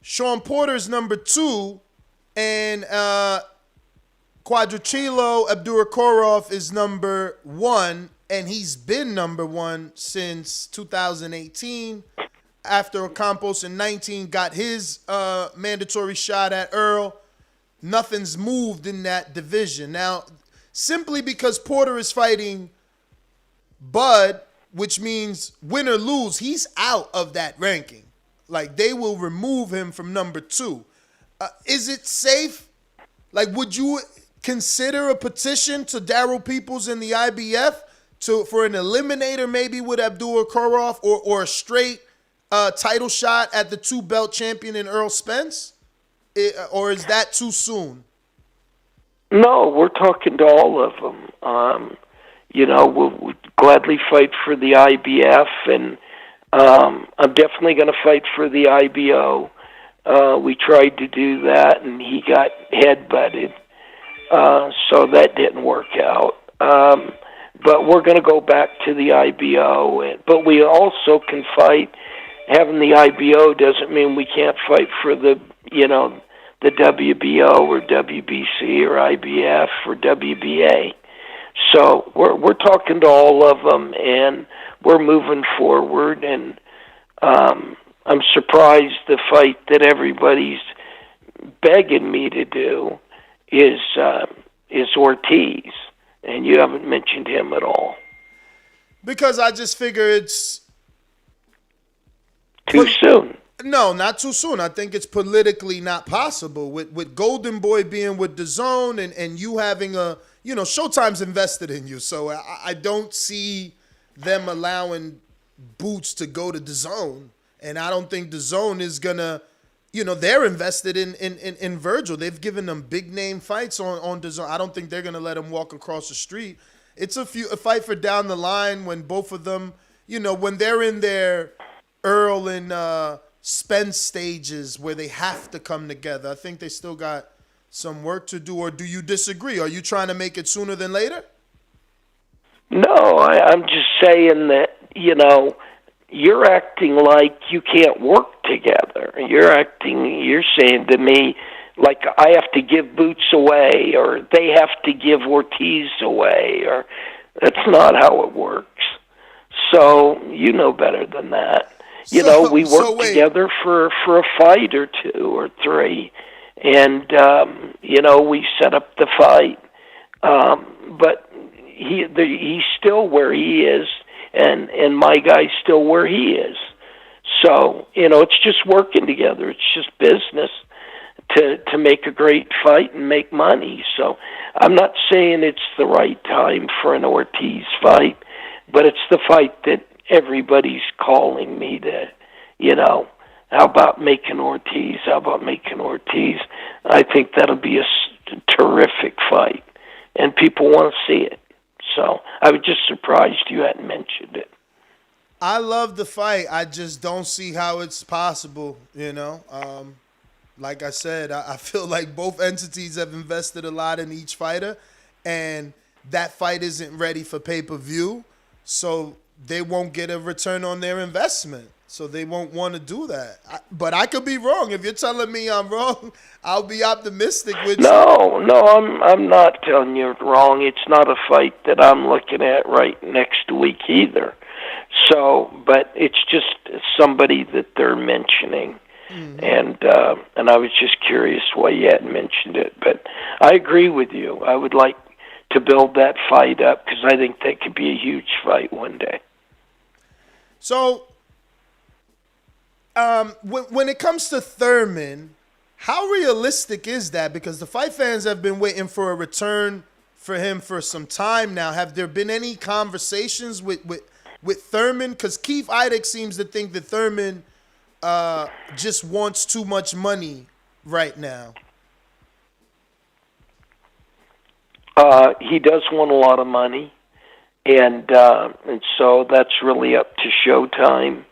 Shawn Porter's number 2. And Quadricilo Abdurakhorov is number 1. And he's been number 1 since 2018. After Ocampos in 19 got his mandatory shot at Earl, nothing's moved in that division. Now, simply because Porter is fighting Bud, which means win or lose, he's out of that ranking. Like, they will remove him from number 2. Is it safe? Like, would you consider a petition to Daryl Peoples in the IBF for an eliminator maybe with Abdurakhorov or a straight title shot at the 2-belt champion in Earl Spence? Or is that too soon? No, we're talking to all of them. We'll gladly fight for the IBF, and I'm definitely going to fight for the IBO. We tried to do that, and he got headbutted, so that didn't work out. But we're going to go back to the IBO, but we also can fight. Having the IBO doesn't mean we can't fight for the WBO or WBC or IBF or WBA. So we're talking to all of them, and we're moving forward. And I'm surprised the fight that everybody's begging me to do is Ortiz, and you haven't mentioned him at all. Because I just figure it's too soon. No, not too soon. I think it's politically not possible. With Golden Boy being with Dazn and you having Showtime's invested in you. So I don't see them allowing Boots to go to Dazn. And I don't think Dazn is going to, they're invested in Virgil. They've given them big name fights on Dazn. I don't think they're going to let him walk across the street. It's a fight for down the line when both of them, when they're in their Earl and Spence stages where they have to come together. I think they still got some work to do. Or do you disagree? Are you trying to make it sooner than later? No, I'm just saying that, you're acting like you can't work together. You're saying to me like I have to give Boots away, or they have to give Ortiz away, or that's not how it works. So you know better than that. We work together for a fight or 2 or 3, and we set up the fight. But he's still where he is, and my guy's still where he is. So it's just working together. It's just business to make a great fight and make money. So I'm not saying it's the right time for an Ortiz fight, but it's the fight that everybody's calling me to, how about making Ortiz? How about making Ortiz? I think that'll be a terrific fight, and people want to see it. So I was just surprised you hadn't mentioned it. I love the fight. I just don't see how it's possible, Like I said, I feel like both entities have invested a lot in each fighter, and that fight isn't ready for pay-per-view, so they won't get a return on their investment. So they won't want to do that. But I could be wrong. If you're telling me I'm wrong, I'll be optimistic with you. No, I'm not telling you wrong. It's not a fight that I'm looking at right next week either. So, but it's just somebody that they're mentioning. Mm-hmm. And I was just curious why you hadn't mentioned it. But I agree with you. I would like to build that fight up because I think that could be a huge fight one day. So, when it comes to Thurman, how realistic is that? Because the fight fans have been waiting for a return for him for some time now. Have there been any conversations with Thurman? Because Keith Idec seems to think that Thurman just wants too much money right now. He does want a lot of money, and so that's really up to Showtime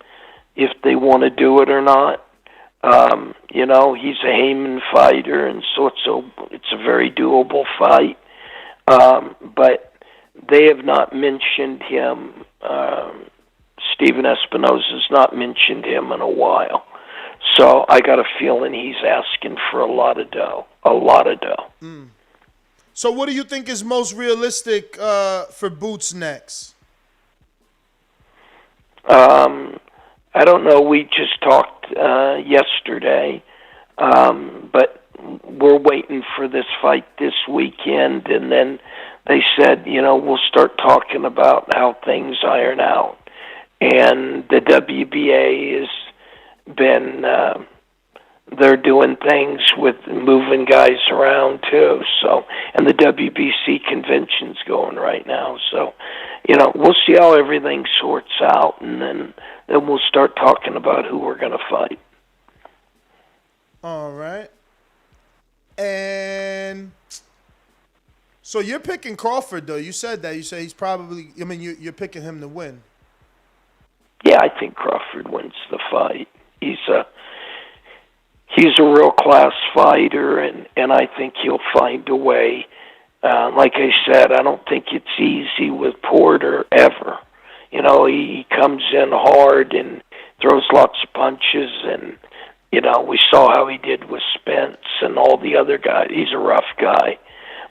if they want to do it or not. He's a Heyman fighter, and so it's a very doable fight. But they have not mentioned him. Stephen Espinosa has not mentioned him in a while. So I got a feeling he's asking for a lot of dough. Mm. So what do you think is most realistic for Boots next? I don't know. We just talked yesterday, but we're waiting for this fight this weekend, and then they said, we'll start talking about how things iron out. And the WBA has been, they're doing things with moving guys around too. So, and the WBC convention's going right now. So, we'll see how everything sorts out, and then we'll start talking about who we're going to fight. All right. And so you're picking Crawford, though. You said that. You say he's probably, you're picking him to win. Yeah, I think Crawford wins the fight. He's a real class fighter, and I think he'll find a way. Like I said, I don't think it's easy with Porter ever. He comes in hard and throws lots of punches, and we saw how he did with Spence and all the other guys. He's a rough guy,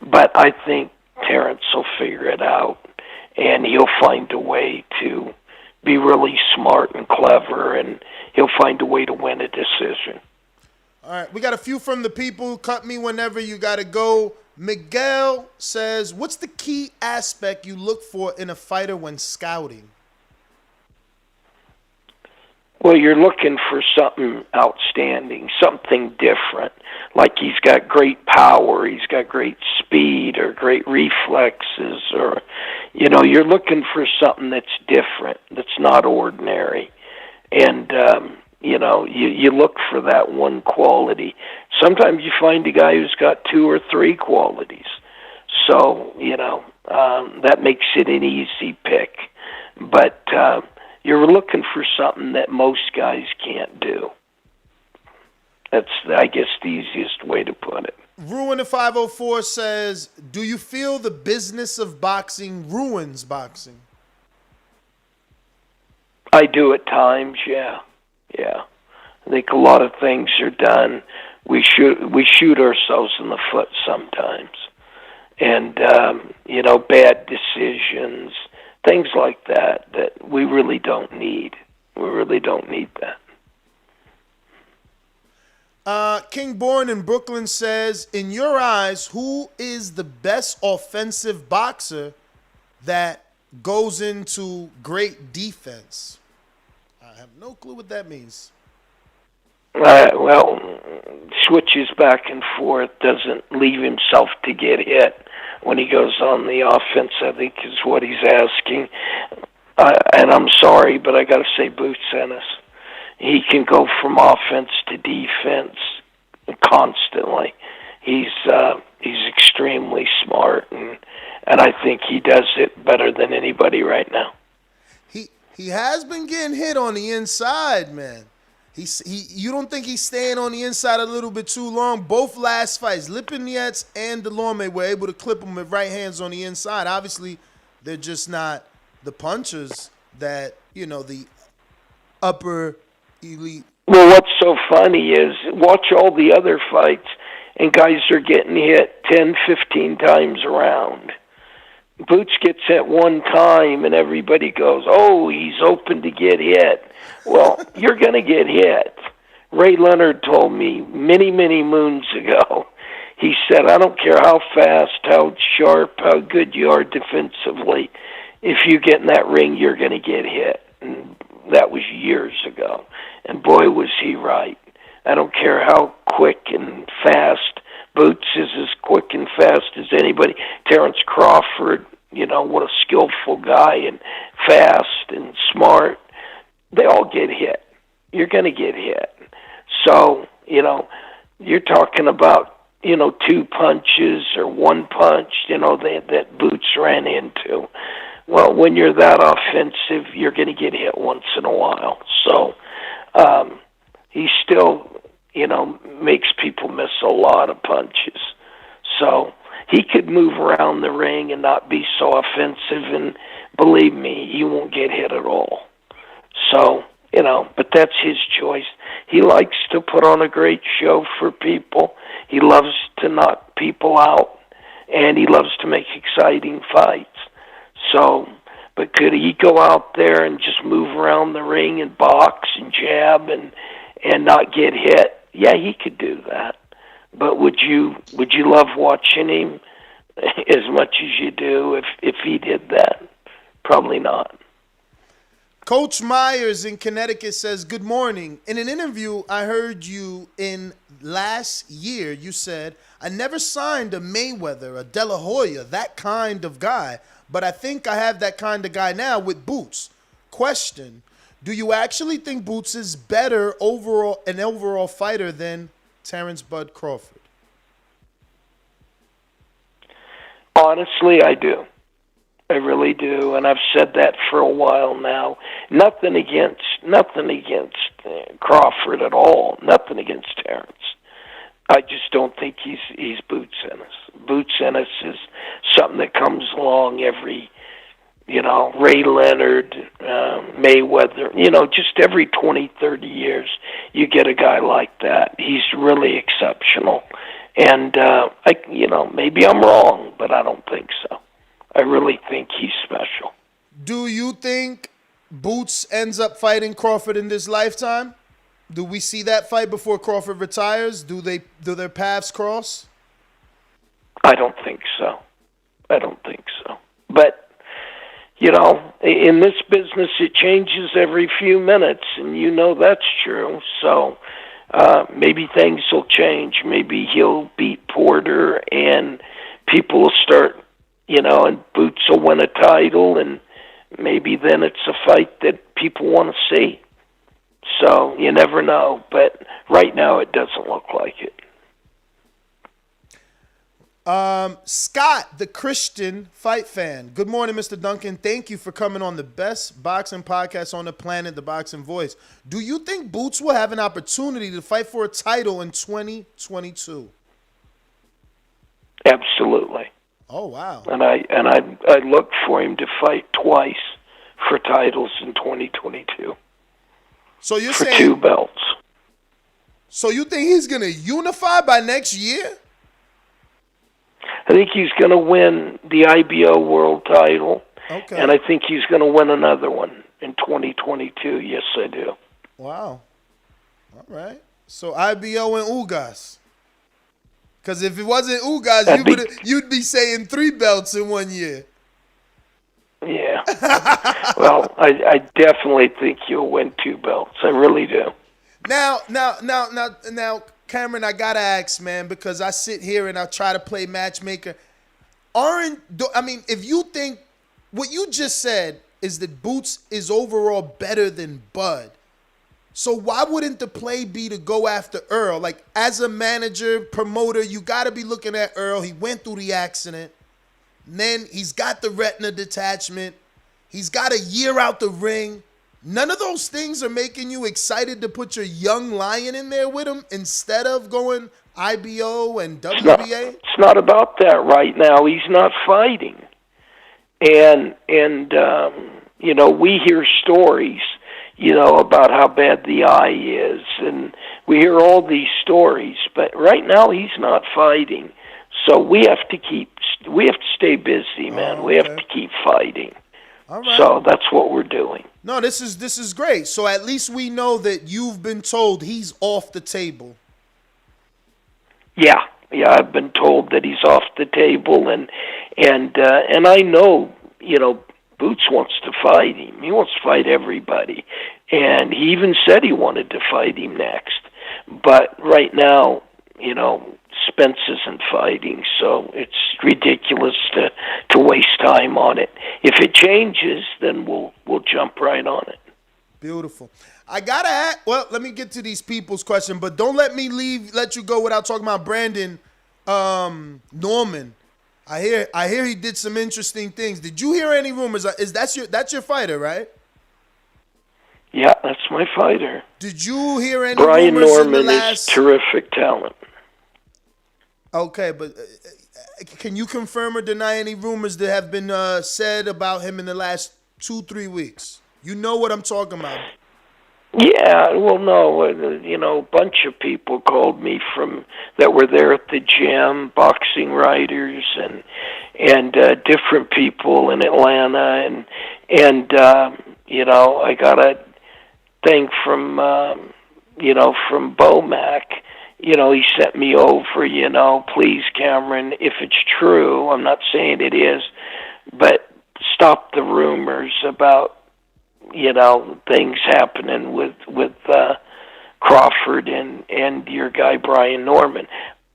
but I think Terence will figure it out, and he'll find a way to be really smart and clever, and he'll find a way to win a decision. All right, we got a few from the people. Cut me whenever you got to go. Miguel says, what's the key aspect you look for in a fighter when scouting? Well, you're looking for something outstanding, something different. Like he's got great power, he's got great speed or great reflexes, or, you're looking for something that's different, that's not ordinary. And, you look for that one quality. Sometimes you find a guy who's got 2 or 3 qualities. So, that makes it an easy pick. But you're looking for something that most guys can't do. That's, I guess, the easiest way to put it. Ruin the 504 says, do you feel the business of boxing ruins boxing? I do at times, yeah. I think a lot of things are done we shoot ourselves in the foot sometimes, and bad decisions, things like that we really don't need. We really don't need that. King Born in Brooklyn says, in your eyes, who is the best offensive boxer that goes into great defense? I have no clue what that means. Switches back and forth, doesn't leave himself to get hit when he goes on the offense, I think is what he's asking. And I'm sorry, but I got to say Boots Ennis. He can go from offense to defense constantly. He's extremely smart, and I think he does it better than anybody right now. He has been getting hit on the inside, man. You don't think he's staying on the inside a little bit too long? Both last fights, Lipinets and Delorme were able to clip him with right hands on the inside. Obviously, they're just not the punchers that, the upper elite. Well, what's so funny is watch all the other fights, and guys are getting hit 10, 15 times around. Boots gets hit one time, and everybody goes, oh, he's open to get hit. Well, you're going to get hit. Ray Leonard told me many, many moons ago, he said, I don't care how fast, how sharp, how good you are defensively, if you get in that ring, you're going to get hit. And that was years ago. And boy, was he right. I don't care how quick and fast. Boots is as quick and fast as anybody. Terence Crawford, what a skillful guy and fast and smart. They all get hit. You're going to get hit. So, you're talking about, 2 punches or 1 punch, that Boots ran into. Well, when you're that offensive, you're going to get hit once in a while. So, he still, makes people miss a lot of punches. So, he could move around the ring and not be so offensive, and believe me, he won't get hit at all. So, but that's his choice. He likes to put on a great show for people. He loves to knock people out, and he loves to make exciting fights. So, but could he go out there and just move around the ring and box and jab and not get hit? Yeah, he could do that. But would you love watching him as much as you do if he did that? Probably not. Coach Myers in Connecticut says, good morning. In an interview I heard you in last year, you said, I never signed a Mayweather, a De La Hoya, that kind of guy, but I think I have that kind of guy now with Boots. Question, do you actually think Boots is better an overall fighter than Terence Bud Crawford? Honestly, I do. I really do, and I've said that for a while now. Nothing against Crawford at all. Nothing against Terence. I just don't think he's Boots Ennis. Boots Ennis is something that comes along every, Ray Leonard, Mayweather, just every 20, 30 years you get a guy like that. He's really exceptional. And, maybe I'm wrong, but I don't think so. I really think he's special. Do you think Boots ends up fighting Crawford in this lifetime? Do we see that fight before Crawford retires? Do their paths cross? I don't think so. But, in this business, it changes every few minutes, and that's true. So maybe things will change. Maybe he'll beat Porter, and people will start, and Boots will win a title, and maybe then it's a fight that people want to see. So you never know, but right now it doesn't look like it. Scott, the Christian fight fan. Good morning, Mr. Dunkin. Thank you for coming on the best boxing podcast on the planet, The Boxing Voice. Do you think Boots will have an opportunity to fight for a title in 2022? Absolutely. Oh, wow. And I look for him to fight twice for titles in 2022. So you're for saying 2 belts. So you think he's going to unify by next year? I think he's going to win the IBO world title. Okay. And I think he's going to win another one in 2022. Yes, I do. Wow. All right. So IBO and Ugas. Because if it wasn't Ugas, you'd be saying 3 belts in 1 year. Yeah. Well, I definitely think you'll win 2 belts. I really do. Now, Cameron, I gotta ask, man, because I sit here and I try to play matchmaker. If you think what you just said is that Boots is overall better than Bud, so why wouldn't the play be to go after Earl? Like, as a manager, promoter, you gotta be looking at Earl. He went through the accident. And then he's got the retina detachment. He's got a year out the ring. None of those things are making you excited to put your young lion in there with him instead of going IBO and WBA? It's not about that right now. He's not fighting. And we hear stories, about how bad the eye is, and we hear all these stories, but right now he's not fighting. So we have to stay busy, man. We have to keep fighting. All right. So that's what we're doing. No, this is great. So at least we know that you've been told he's off the table. Yeah, I've been told that he's off the table, and I know, Boots wants to fight him. He wants to fight everybody, and he even said he wanted to fight him next. But right now, Spence isn't fighting, so it's ridiculous to waste time on it. If it changes, then we'll jump right on it. Beautiful. I gotta ask. Well, let me get to these people's question, but don't let me let you go without talking about Brandon Norman. I hear he did some interesting things. Did you hear any rumors? That's your fighter, right? Yeah, that's my fighter. Did you hear any Brian rumors Norman in the last... is terrific talent. Okay, but can you confirm or deny any rumors that have been said about him in the last 2-3 weeks? You know what I'm talking about. Yeah, well, no, a bunch of people called me that were there at the gym, boxing writers and different people in Atlanta, and I got a thing from Bomac. He sent me over, please, Cameron, if it's true, I'm not saying it is, but stop the rumors about, things happening with Crawford and your guy Brian Norman.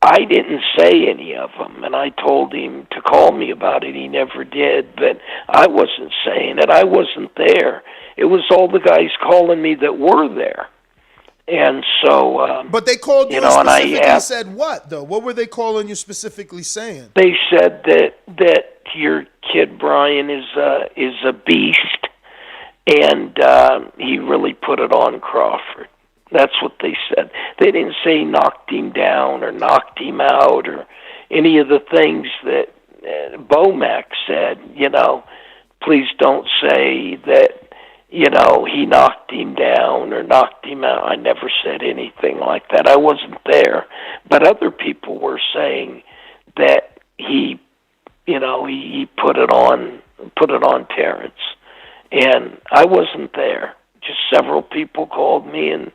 I didn't say any of them, and I told him to call me about it. He never did, but I wasn't saying it. I wasn't there. It was all the guys calling me that were there. And so, but they called you specifically. Said what though? What were they calling you specifically saying? They said that your kid Brian is a beast, and he really put it on Crawford. That's what they said. They didn't say knocked him down or knocked him out or any of the things that Bomac said. Please don't say that. He knocked him down or knocked him out. I never said anything like that. I wasn't there. But other people were saying that he put it on Terence. And I wasn't there. Just several people called me and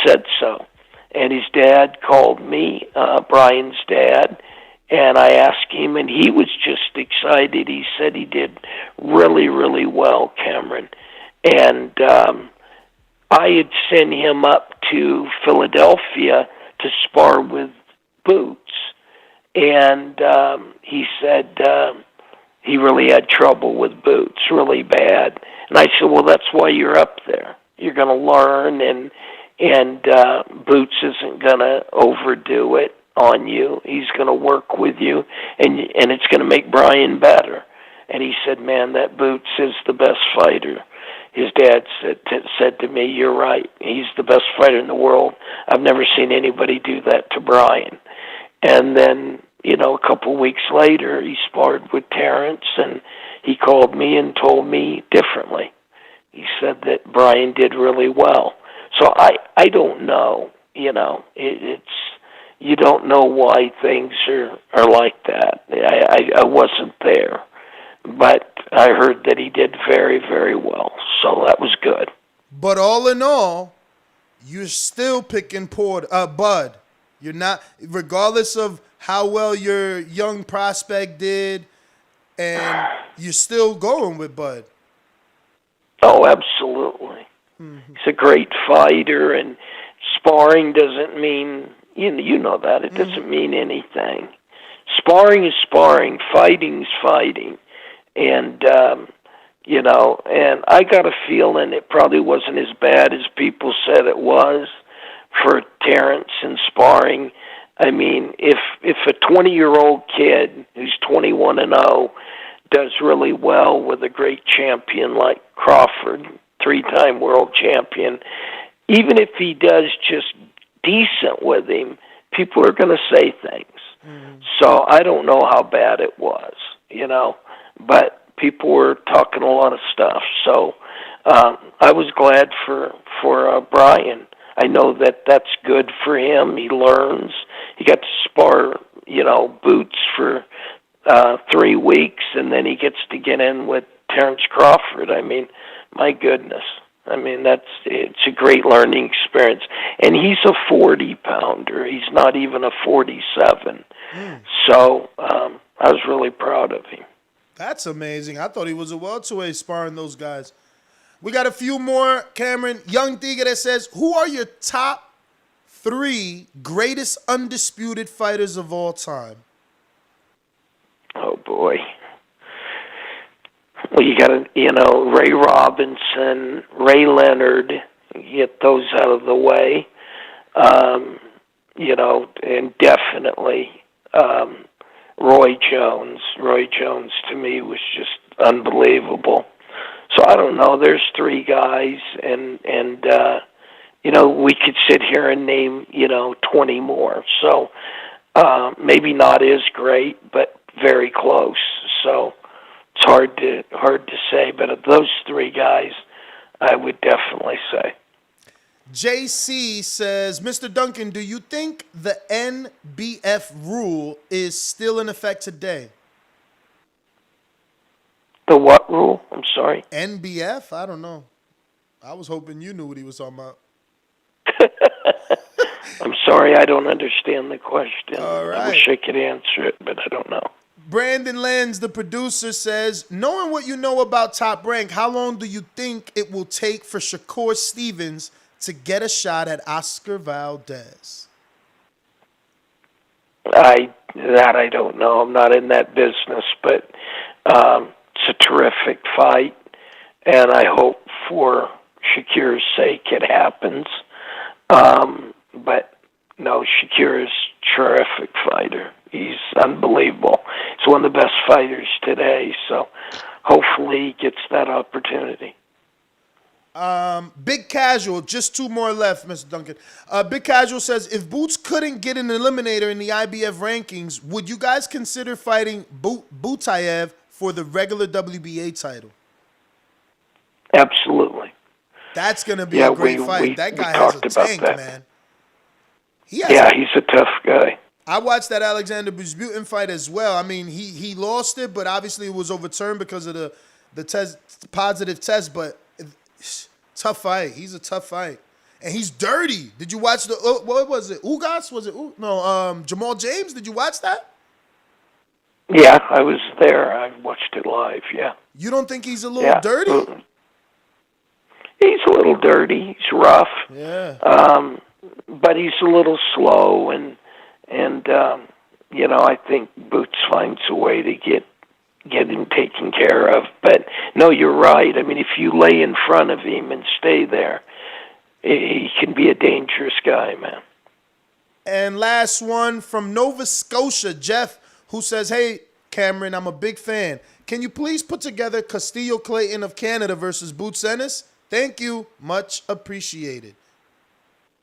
said so. And his dad called me, Brian's dad, and I asked him, and he was just excited. He said he did really, really well, Cameron. And I had sent him up to Philadelphia to spar with Boots. And he said he really had trouble with Boots, really bad. And I said, well, that's why you're up there. You're going to learn, and Boots isn't going to overdo it on you. He's going to work with you, and it's going to make Brian better. And he said, man, that Boots is the best fighter. His dad said to me, you're right. He's the best fighter in the world. I've never seen anybody do that to Brian. And then, a couple weeks later, he sparred with Terence, and he called me and told me differently. He said that Brian did really well. So I don't know, it's you don't know why things are like that. I wasn't there, but I heard that he did very, very well, so that was good. But all in all, you're still picking Bud. You're not, regardless of how well your young prospect did, and you're still going with Bud. Oh, absolutely. He's a great fighter, and sparring doesn't mean, you know that, it doesn't mean anything. Sparring is sparring, fighting is fighting. And, and I got a feeling it probably wasn't as bad as people said it was for Terence in sparring. I mean, if a 20-year-old kid who's 21-0 does really well with a great champion like Crawford, 3-time world champion, even if he does just decent with him, people are going to say things. So I don't know how bad it was, but people were talking a lot of stuff. So I was glad for Brian. I know that's good for him. He learns. He got to spar, Boots for 3 weeks, and then he gets to get in with Terence Crawford. I mean, my goodness. I mean, it's a great learning experience. And he's a 40-pounder. He's not even a 47. So I was really proud of him. That's amazing. I thought he was a welterweight sparring those guys. We got a few more, Cameron. Young Tiga that says, who are your top 3 greatest undisputed fighters of all time? Oh, boy. Well, you got to, Ray Robinson, Ray Leonard, get those out of the way. And definitely Roy Jones. Roy Jones, to me, was just unbelievable. So I don't know. There's 3 guys, and we could sit here and name 20 more. So maybe not as great, but very close. So it's hard to say. But of those 3 guys, I would definitely say. JC says, Mr. Dunkin, do you think the NBF rule is still in effect today? The what rule? I'm sorry. NBF? I don't know. I was hoping you knew what he was talking about. I'm sorry, I don't understand the question. All right. I wish I could answer it, but I don't know. Brandon Lenz, the producer, says, knowing what you know about Top Rank, how long do you think it will take for Shakur Stevens to get a shot at Oscar Valdez? I don't know. I'm not in that business, but it's a terrific fight, and I hope for Shakur's sake it happens. But no, Shakur is a terrific fighter. He's unbelievable. He's one of the best fighters today, so hopefully he gets that opportunity. Big Casual, just 2 more left, Mr. Duncan. Big Casual says, if Boots couldn't get an eliminator in the IBF rankings, would you guys consider fighting Butayev for the regular WBA title? Absolutely. That's going to be a great fight. That guy has a tank, man. He's a tough guy. I watched that Alexander Buzbutin fight as well. I mean, he lost it, but obviously it was overturned because of the positive test, but tough fight. He's a tough fight. And he's dirty. Did you watch what was it? Ugas? Was it? No, Jamal James. Did you watch that? Yeah, I was there. I watched it live, yeah. You don't think he's a little dirty? He's a little dirty. He's rough. Yeah. But he's a little slow, and I think Boots finds a way to get him taken care of. But no, you're right. I mean, if you lay in front of him and stay there, he can be a dangerous guy, man. And last one from Nova Scotia, Jeff, who says, hey, Cameron, I'm a big fan. Can you please put together Castillo Clayton of Canada versus Boots Ennis? Thank you. Much appreciated.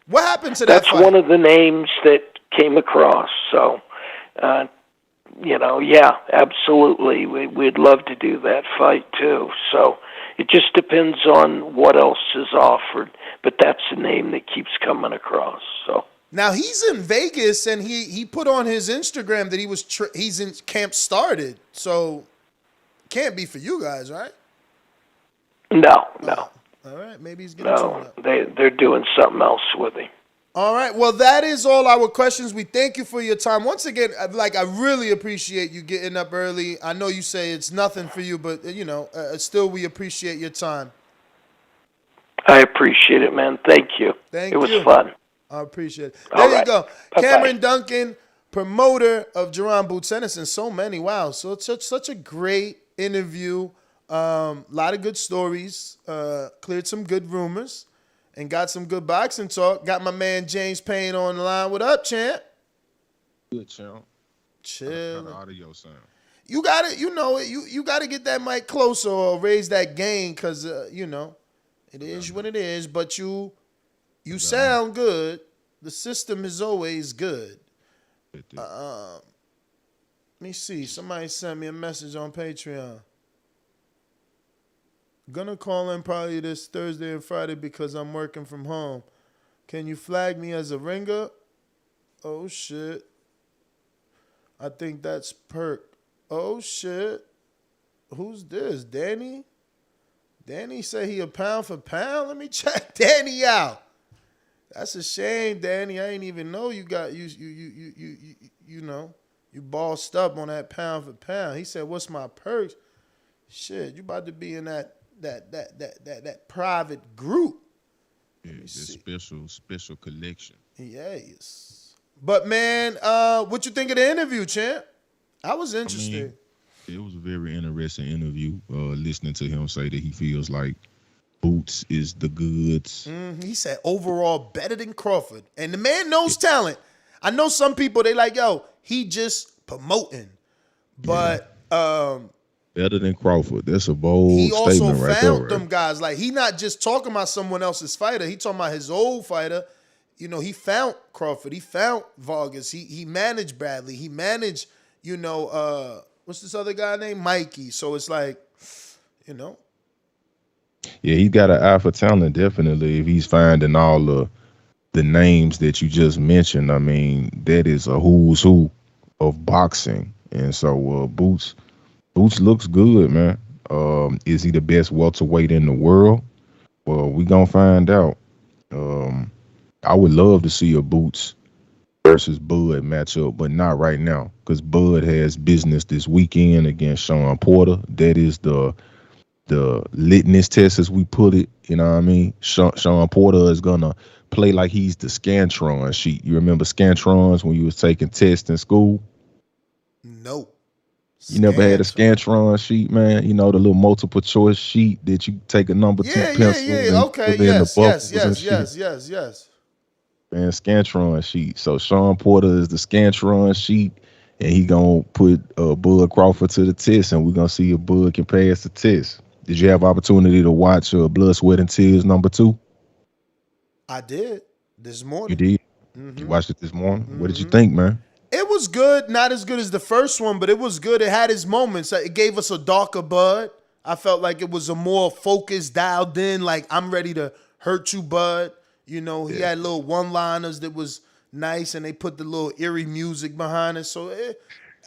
What happened to that fight? That's one of the names that came across. So, yeah, absolutely. We'd love to do that fight, too. So it just depends on what else is offered. But that's a name that keeps coming across. So Now he's in Vegas, and he put on his Instagram that he's in camp started. So can't be for you guys, right? No. All right, maybe he's getting tuned up. They're doing something else with him. All right, well, that is all our questions. We thank you for your time. Once again, I really appreciate you getting up early. I know you say it's nothing for you, but, still we appreciate your time. I appreciate it, man. Thank you. It was fun. I appreciate it. There you go. Bye-bye. Cameron Dunkin, promoter of Jerron Boots Ennis, and so many. Wow, so it's such a great interview. A lot of good stories. Cleared some good rumors. And got some good boxing talk. Got my man James Payne on the line. What up, champ? Good, champ. Chill. How the audio sound? You got it. You know it. You got to get that mic closer or raise that gain, because it is what it is. But you sound good. The system is always good. Let me see. Somebody sent me a message on Patreon. Gonna call in probably this Thursday and Friday because I'm working from home. Can you flag me as a ringer? Oh, shit. I think that's Perk. Oh, shit. Who's this? Danny? Danny say he a pound for pound? Let me check Danny out. That's a shame, Danny. I ain't even know you got you bossed up on that pound for pound. He said, "What's my perks?" Shit, you about to be in that private group. Yeah, that special collection. Yes. But man, what you think of the interview, champ? I was interested. It was a very interesting interview. Listening to him say that he feels like Boots is the goods. He said overall better than Crawford, and the man knows talent. I know some people they like, he just promoting, but better than Crawford. That's a bold he statement also right found there. them guys. Like, he not just talking about someone else's fighter. He talking about his old fighter. He found Crawford. He found Vargas. He managed Bradley. He managed, what's this other guy named? Mikey. So it's like, Yeah, he got an eye for talent, definitely. If he's finding all the names that you just mentioned, I mean, that is a who's who of boxing. And so Boots looks good, man. Is he the best welterweight in the world? Well, we gonna find out. I would love to see a Boots versus Bud matchup, but not right now, because Bud has business this weekend against Shawn Porter. That is the litmus test, as we put it. You know what I mean? Shawn Porter is gonna play like he's the Scantron sheet. You remember Scantrons when you was taking tests in school? No. You never had a Scantron sheet, man? The little multiple choice sheet that you take a number 2 pencil. Yeah. Okay. Yes. Man, Scantron sheet. So Shawn Porter is the Scantron sheet, and he gonna put Bud Crawford to the test, and we're gonna see if Bud can pass the test. Did you have opportunity to watch Blood, Sweat, and Tears #2? I did this morning. You did? You watched it this morning? What did you think, man? It was good. Not as good as the first one, but it was good. It had its moments. It gave us a darker Bud. I felt like it was a more focused, dialed in, like, I'm ready to hurt you, Bud. He had little one-liners that was nice, and they put the little eerie music behind it. So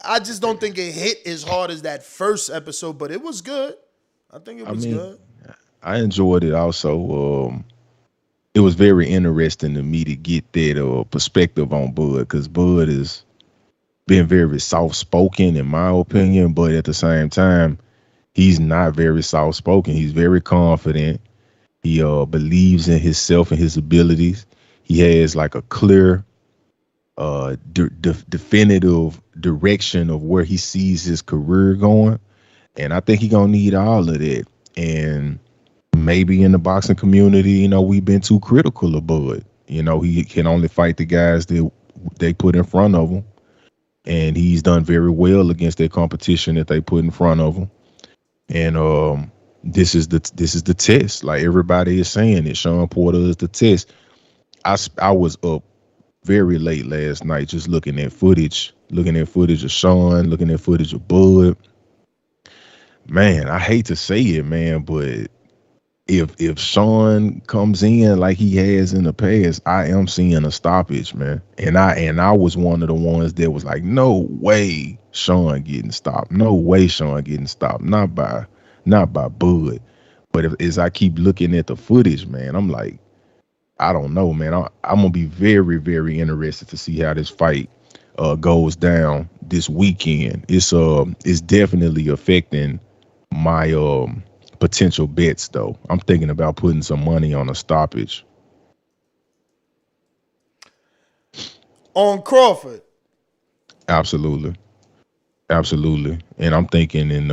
I just don't think it hit as hard as that first episode, but it was good. I think it was good. I enjoyed it also. It was very interesting to me to get that perspective on Bud, because Bud has been very soft-spoken, in my opinion, but at the same time, he's not very soft-spoken. He's very confident. He believes in himself and his abilities. He has like a clear, definitive direction of where he sees his career going. And I think he's going to need all of that. And maybe in the boxing community, we've been too critical of Bud. He can only fight the guys that they put in front of him. And he's done very well against that competition that they put in front of him. And this is the test. Like everybody is saying it, Shawn Porter is the test. I was up very late last night just looking at footage of Shawn, looking at footage of Bud. Man, I hate to say it, man, but if Shawn comes in like he has in the past, I am seeing a stoppage, man. And I was one of the ones that was like, no way Shawn getting stopped. No way Shawn getting stopped. Not by Bud. But as I keep looking at the footage, man, I'm like, I don't know, man. I'm gonna be very, very interested to see how this fight goes down this weekend. It's definitely affecting my potential bets though. I'm thinking about putting some money on a stoppage. On Crawford. Absolutely. And I'm thinking in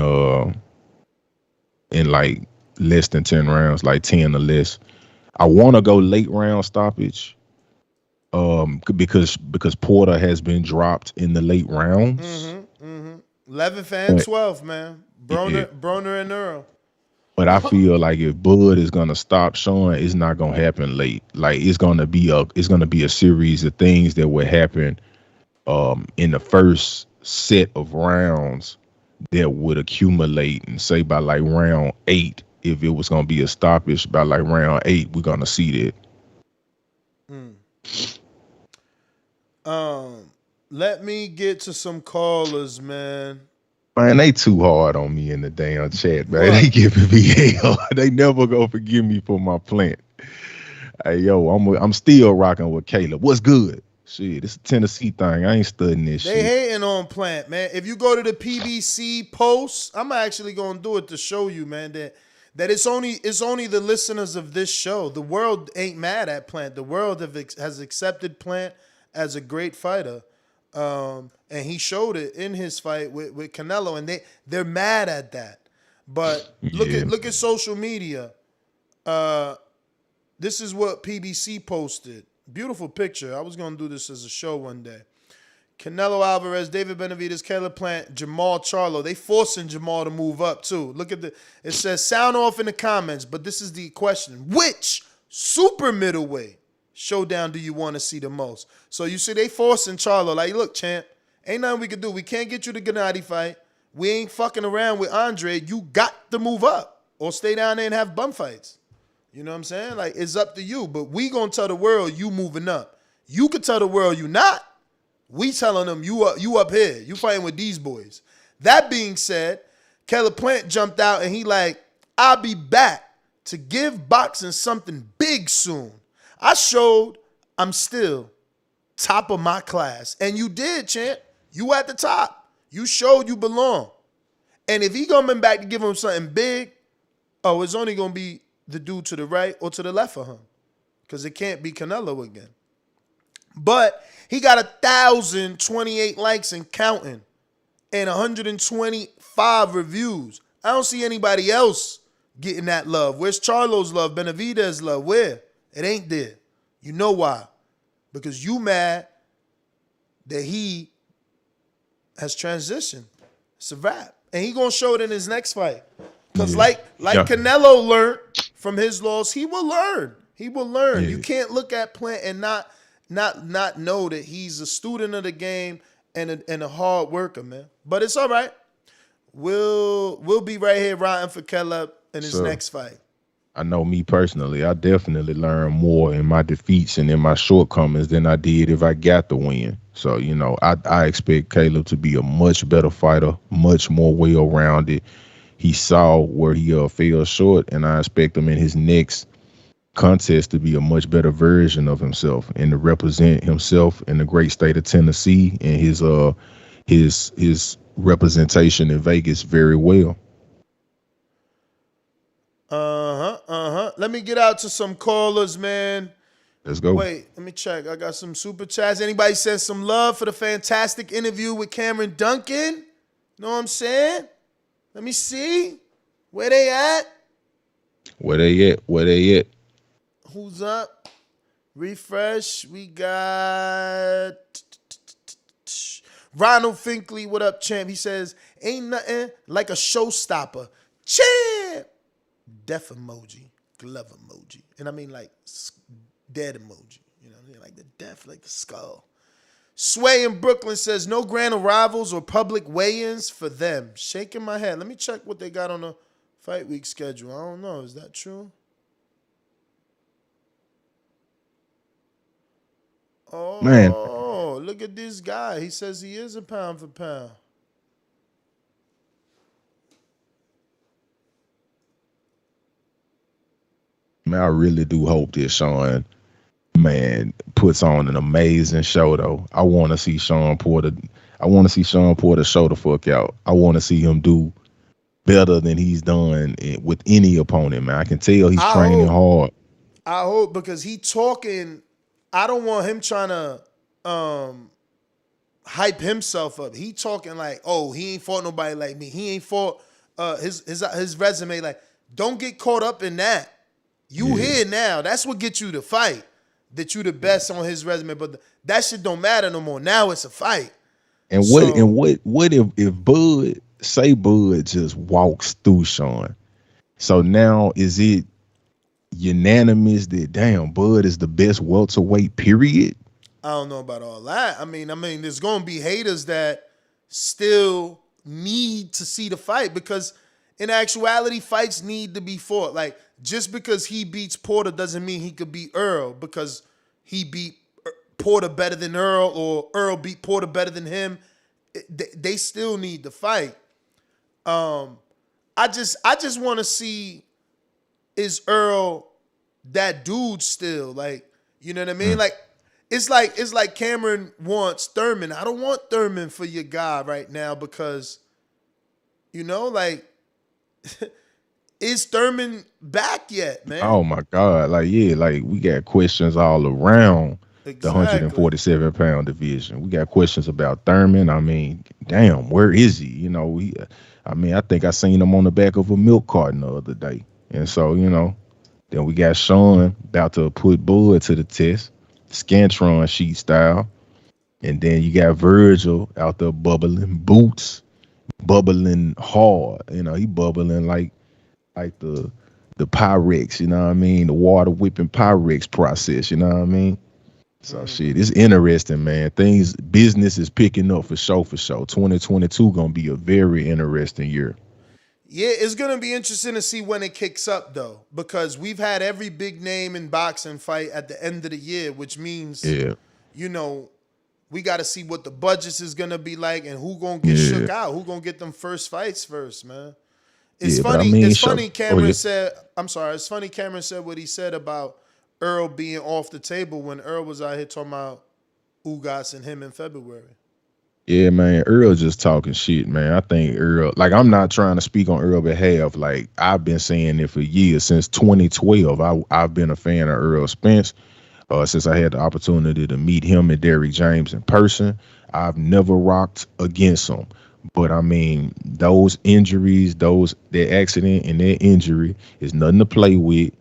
like less than 10 rounds, like 10 or less. I want to go late round stoppage. Because Porter has been dropped in the late rounds. 11th and 12th, man. Broner and Earl. But I feel like if Bud is gonna stop Shawn, it's not gonna happen late. Like it's gonna be a series of things that would happen in the first set of rounds that would accumulate, and say by like round 8, if it was gonna be a stoppage, by like round 8, we're gonna see that. Let me get to some callers, man. Man, they too hard on me in the damn chat, man. They giving me hell. They never gonna forgive me for my plant. Hey, yo, I'm still rocking with Caleb. What's good? Shit, it's a Tennessee thing. I ain't studying this shit. They hating on Plant, man. If you go to the PBC post, I'm actually gonna do it to show you, man, that it's only the listeners of this show. The world ain't mad at Plant. The world has accepted Plant as a great fighter. And he showed it in his fight with Canelo, and they're mad at that. But look at social media. This is what PBC posted. Beautiful picture. I was gonna do this as a show one day. Canelo Alvarez, David Benavidez, Caleb Plant, Jamal Charlo. They forcing Jamal to move up too. Look at it says sound off in the comments, but this is the question. Which super middleweight showdown do you want to see the most? So you see they forcing Charlo, like, look, champ, ain't nothing we can do. We can't get you the Gennady fight. We ain't fucking around with Andre. You got to move up or stay down there and have bum fights. You know what I'm saying? Like, it's up to you. But we gonna tell the world you moving up. You could tell the world you not. We telling them you up here. You fighting with these boys. That being said, Caleb Plant jumped out and he like, I'll be back to give boxing something big soon. I showed I'm still top of my class. And you did, champ. You at the top. You showed you belong. And if he coming back to give him something big, it's only going to be the dude to the right or to the left of him. Because it can't be Canelo again. But he got 1,028 likes and counting. And 125 reviews. I don't see anybody else getting that love. Where's Charlo's love? Benavidez' love? Where? It ain't there. You know why? Because you mad that he has transitioned. It's a wrap. And he gonna show it in his next fight. Because Canelo learned from his loss, he will learn. He will learn. Yeah. You can't look at Plant and not know that he's a student of the game and a hard worker, man. But it's all right. We'll be right here rooting for Caleb in his next fight. I know me personally, I definitely learned more in my defeats and in my shortcomings than I did if I got the win. So, you know, I expect Caleb to be a much better fighter, much more well-rounded. He saw where he fell short, and I expect him in his next contest to be a much better version of himself and to represent himself in the great state of Tennessee and his representation in Vegas very well. Let me get out to some callers, man. Let's go. Wait, let me check. I got some super chats. Anybody send some love for the fantastic interview with Cameron Dunkin? Know what I'm saying? Let me see. Where they at? Where they at? Who's up? Refresh. We got Ronald Finkley. What up, champ? He says, ain't nothing like a showstopper. Champ! Death emoji. Glove emoji. And I mean like dead emoji. You know what I mean? Like the death, like the skull. Sway in Brooklyn says, no grand arrivals or public weigh-ins for them. Shaking my head. Let me check what they got on the fight week schedule. I don't know. Is that true? Man, Oh, look at this guy. He says he is a pound for pound. man, I really do hope that Shawn, man, puts on an amazing show though. I want to see Shawn Porter. I want to see Shawn Porter show the fuck out. I want to see him do better than he's done with any opponent, man. I can tell he's training hard. I hope, because he talking. I don't want him trying to hype himself up. He talking like, oh, he ain't fought nobody like me. He ain't fought his resume. Like, don't get caught up in that. You here now. That's what gets you to fight. That you the best on his resume, but that shit don't matter no more. Now it's a fight. And what if Bud just walks through Shawn? So now is it unanimous that damn Bud is the best welterweight, period? I don't know about all that. I mean, there's gonna be haters that still need to see the fight, because in actuality, fights need to be fought. Like, just because he beats Porter doesn't mean he could beat Earl, because he beat Porter better than Earl, or Earl beat Porter better than him. They still need to fight. I just want to see, is Earl that dude still? Like, you know what I mean? Like, it's like Cameron wants Thurman. I don't want Thurman for your guy right now, because, you know, like, is Thurman back yet, man? Oh my God. Like, yeah, like we got questions all around the 147-pound division. We got questions about Thurman. I mean, damn, where is he? You know, I think I seen him on the back of a milk carton the other day. And so, you know, then we got Shawn about to put Bud to the test, Scantron sheet style. And then you got Virgil out there bubbling, Boots bubbling hard. You know, he bubbling like the Pyrex, you know what I mean? The water whipping Pyrex process, you know what I mean? So shit, it's interesting, man. Business is picking up for sure. 2022 gonna be a very interesting year. Yeah, it's gonna be interesting to see when it kicks up though, because we've had every big name in boxing fight at the end of the year, which means, you know, we got to see what the budgets is gonna be like and who gonna get shook out, who gonna get them first fights first, man. It's funny. It's funny. Cameron said, "I'm sorry." It's funny. Cameron said what he said about Earl being off the table when Earl was out here talking about Ugas and him in February. Yeah, man. Earl just talking shit, man. I think Earl, like, I'm not trying to speak on Earl's behalf. Like, I've been saying it for years. Since 2012, I've been a fan of Earl Spence. Since I had the opportunity to meet him and Derrick James in person, I've never rocked against him. But I mean, those injuries, that accident and that injury is nothing to play with.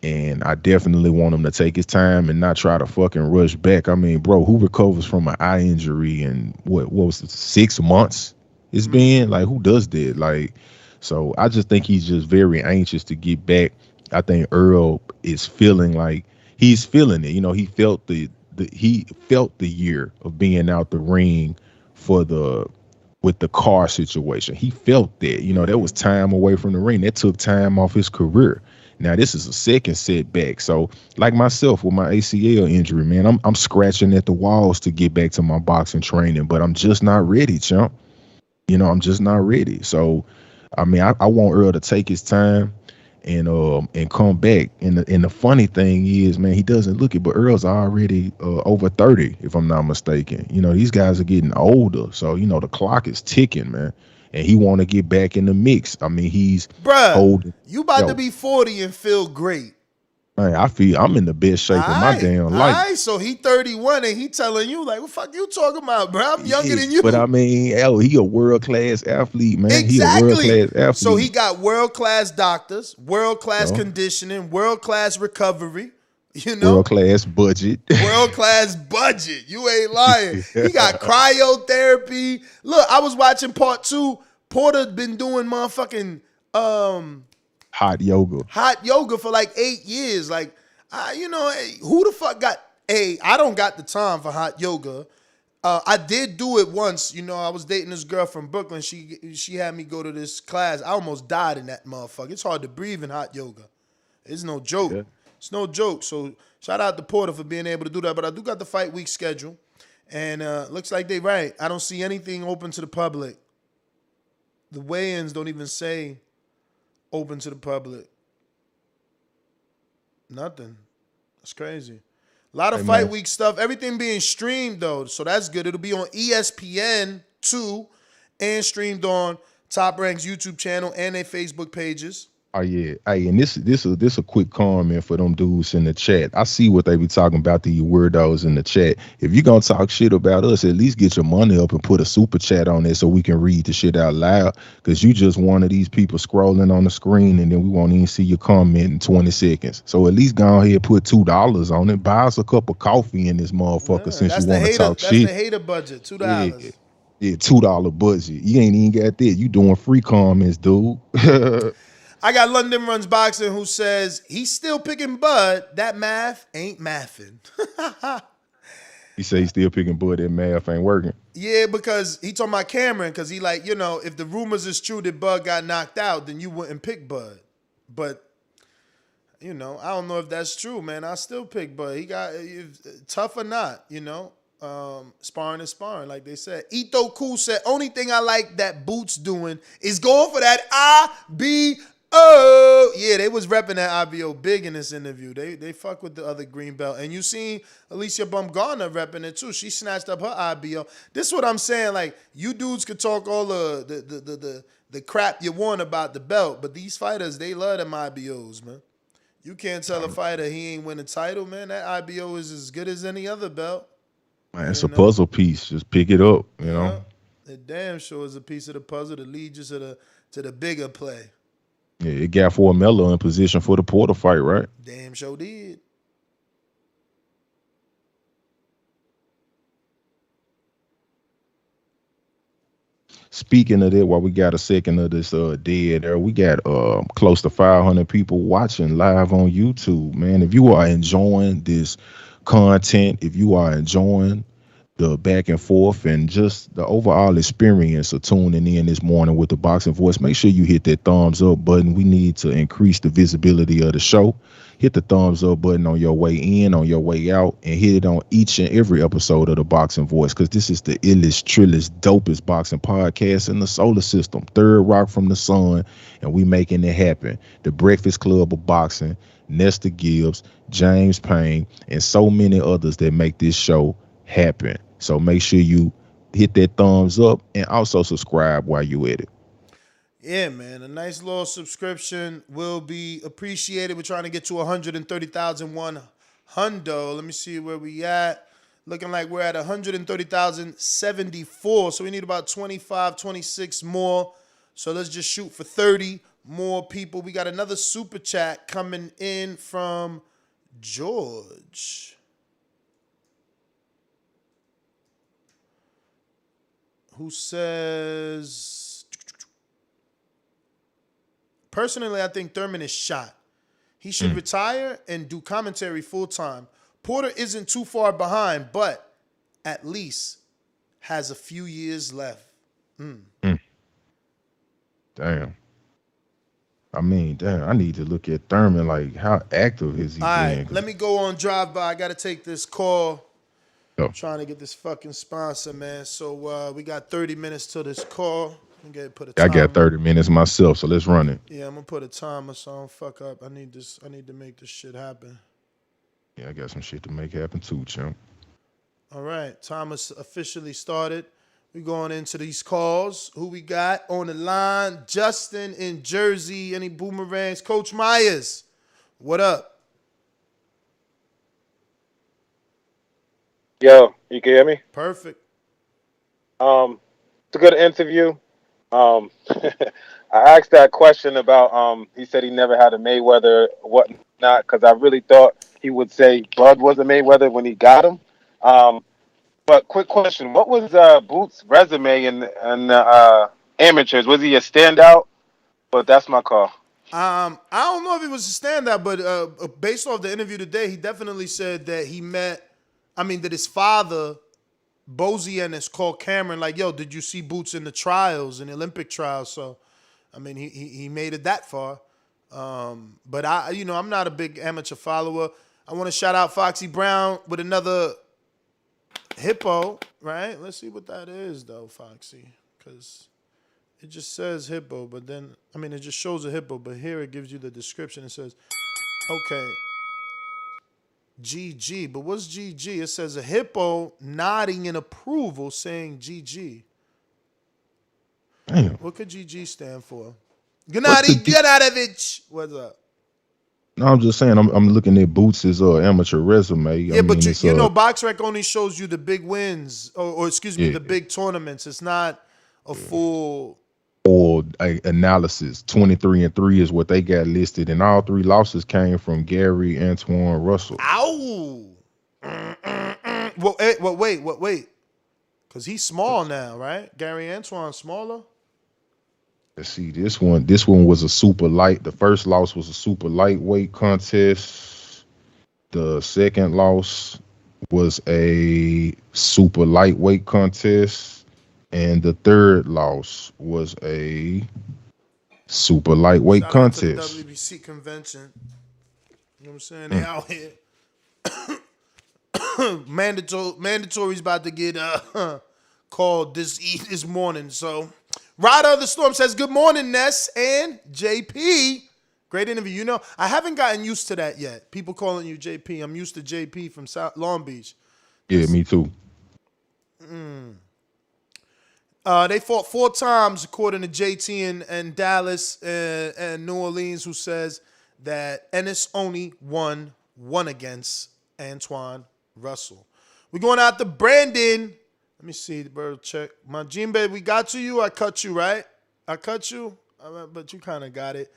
And I definitely want him to take his time and not try to fucking rush back. I mean, bro, who recovers from an eye injury in what was it, 6 months? It's been like, who does that? Like, so I just think he's just very anxious to get back. I think Earl is feeling like he's feeling it. You know, he felt the year of being out the ring with the car situation. He felt that, you know, that was time away from the ring. That took time off his career. Now this is a second setback. So like myself with my ACL injury, man, I'm scratching at the walls to get back to my boxing training, but I'm just not ready, chump. You know, I'm just not ready. So, I mean, I want Earl to take his time and come back. And the funny thing is, man, he doesn't look it, but Earl's already over 30, if I'm not mistaken. You know, these guys are getting older, so you know the clock is ticking, man. And he want to get back in the mix. I mean, he's holding. You about to be 40 and feel great. Man, I feel I'm in the best shape of my damn life. All right, so he 31 and he telling you like, what the fuck you talking about, bro? I'm younger than you. But I mean, he a world-class athlete, man. Exactly. He a world-class athlete. So he got world-class doctors, world-class conditioning, world-class recovery. You know, world-class budget. World-class budget. You ain't lying. He got cryotherapy. Look, I was watching part 2. Porter been doing motherfucking hot yoga for like 8 years. Like, you know, who the fuck got I don't got the time for hot yoga. I did do it once. You know, I was dating this girl from Brooklyn. She had me go to this class. I almost died in that motherfucker. It's hard to breathe in hot yoga. It's no joke. Yeah. It's no joke. So Shout out to Porter for being able to do that. But I do got the fight week schedule. And looks like they right. I don't see anything open to the public. The weigh-ins don't even say open to the public. Nothing. That's crazy. A lot of fight week stuff. Everything being streamed, though. So that's good. It'll be on ESPN, too, and streamed on Top Rank's YouTube channel and their Facebook pages. Oh yeah, hey, and this a quick comment for them dudes in the chat. I see what they be talking about, the weirdos in the chat. If you gonna talk shit about us, at least get your money up and put a super chat on there so we can read the shit out loud. Cause you just one of these people scrolling on the screen and then we won't even see your comment in 20 seconds. So at least go ahead and put $2 on it. Buy us a cup of coffee in this motherfucker since you want to talk shit. That's the hater budget, $2. Yeah, $2 budget. You ain't even got that. You doing free comments, dude. I got London Runs Boxing who says he's still picking Bud. That math ain't mathing. He say he's still picking Bud. That math ain't working. Yeah, because he talking about Cameron, because he like, if the rumors is true that Bud got knocked out, then you wouldn't pick Bud. But, I don't know if that's true, man. I still pick Bud. He got, tough or not, sparring is sparring, like they said. Ito Cool said, only thing I like that Boots doing is going for that IBO. Yeah, they was repping that IBO big in this interview. They fuck with the other green belt. And you seen Alicia Bumgarner repping it too. She snatched up her IBO. This is what I'm saying. Like, you dudes could talk all the crap you want about the belt, but these fighters, they love them IBOs, man. You can't tell a fighter he ain't win a title, man. That IBO is as good as any other belt. Man, it's a puzzle piece. Just pick it up, you know. It damn sure is a piece of the puzzle to lead you to the bigger play. Yeah, it got Formella in position for the Porter fight, right? Damn sure did. Speaking of that, while we got a second of this dead air, we got close to 500 people watching live on YouTube, man. If you are enjoying this content, if you are enjoying the back and forth and just the overall experience of tuning in this morning with the Boxing Voice, make sure you hit that thumbs up button. We need to increase the visibility of the show. Hit the thumbs up button on your way in, on your way out, and hit it on each and every episode of the Boxing Voice, because this is the illest, trillest, dopest boxing podcast in the solar system. Third rock from the sun, and we making it happen. The Breakfast Club of Boxing, Nestor Gibbs, James Payne, and so many others that make this show happen. So make sure you hit that thumbs up and also subscribe while you at it. Yeah, man. A nice little subscription will be appreciated. We're trying to get to 130,000 hundo. Let me see where we at. Looking like we're at 130,074. So we need about 25, 26 more. So let's just shoot for 30 more people. We got another super chat coming in from George. Who says, personally, I think Thurman is shot. He should retire and do commentary full time. Porter isn't too far behind, but at least has a few years left. Damn. I mean, damn, I need to look at Thurman. Like, how active is he All being? right, let me go on drive by. I got to take this call. I'm trying to get this fucking sponsor, man. So we got 30 minutes till this call. I got 30 minutes myself, so let's run it. Yeah, I'm gonna put a timer so I don't fuck up. I need to make this shit happen. Yeah, I got some shit to make happen too, champ. All right, timer's officially started. We going into these calls. Who we got on the line? Justin in Jersey. Any boomerangs? Coach Myers, what up? Yo, you can hear me? Perfect. It's a good interview. I asked that question about he said he never had a Mayweather, whatnot, because I really thought he would say Bud was a Mayweather when he got him. But quick question: what was Boots' resume in amateurs? Was he a standout? But that's my call. I don't know if he was a standout, but based off the interview today, he definitely said that that his father, Bozy Ennis, called Cameron like, yo, did you see Boots in the trials, in the Olympic trials? So, he made it that far. But I'm not a big amateur follower. I want to shout out Foxy Brown with another hippo, right? Let's see what that is, though, Foxy, because it just says hippo, but then, I mean, it just shows a hippo, but here it gives you the description. It says, okay, GG, but what's GG? It says a hippo nodding in approval saying GG. Damn. What could GG stand for? Gennady Genadovich. What's up? No, I'm just saying. I'm looking at Boots' amateur resume. Yeah, but you know, BoxRec only shows you the big wins, or excuse me, the big tournaments. It's not a full or analysis. 23-3 is what they got listed, and all 3 losses came from Gary Antoine Russell. Ow! Well, wait. Because he's small now, right? Gary Antoine smaller? Let's see, this one was a super light. The first loss was a super lightweight contest. The second loss was a super lightweight contest. And the third loss was a super lightweight contest. To the WBC convention. You know what I'm saying? They out here. Mandatory's about to get called this morning. So, Rider of the Storm says, good morning, Ness and JP. Great interview. You know, I haven't gotten used to that yet. People calling you JP. I'm used to JP from Long Beach. Yeah, me too. They fought 4 times, according to JT and Dallas and New Orleans, who says that Ennis only won 1 against Antoine Russell. We're going out to Brandon. Let me see the bird check. My Jimbe, we got to you. I cut you, right? I cut you, but you kind of got it.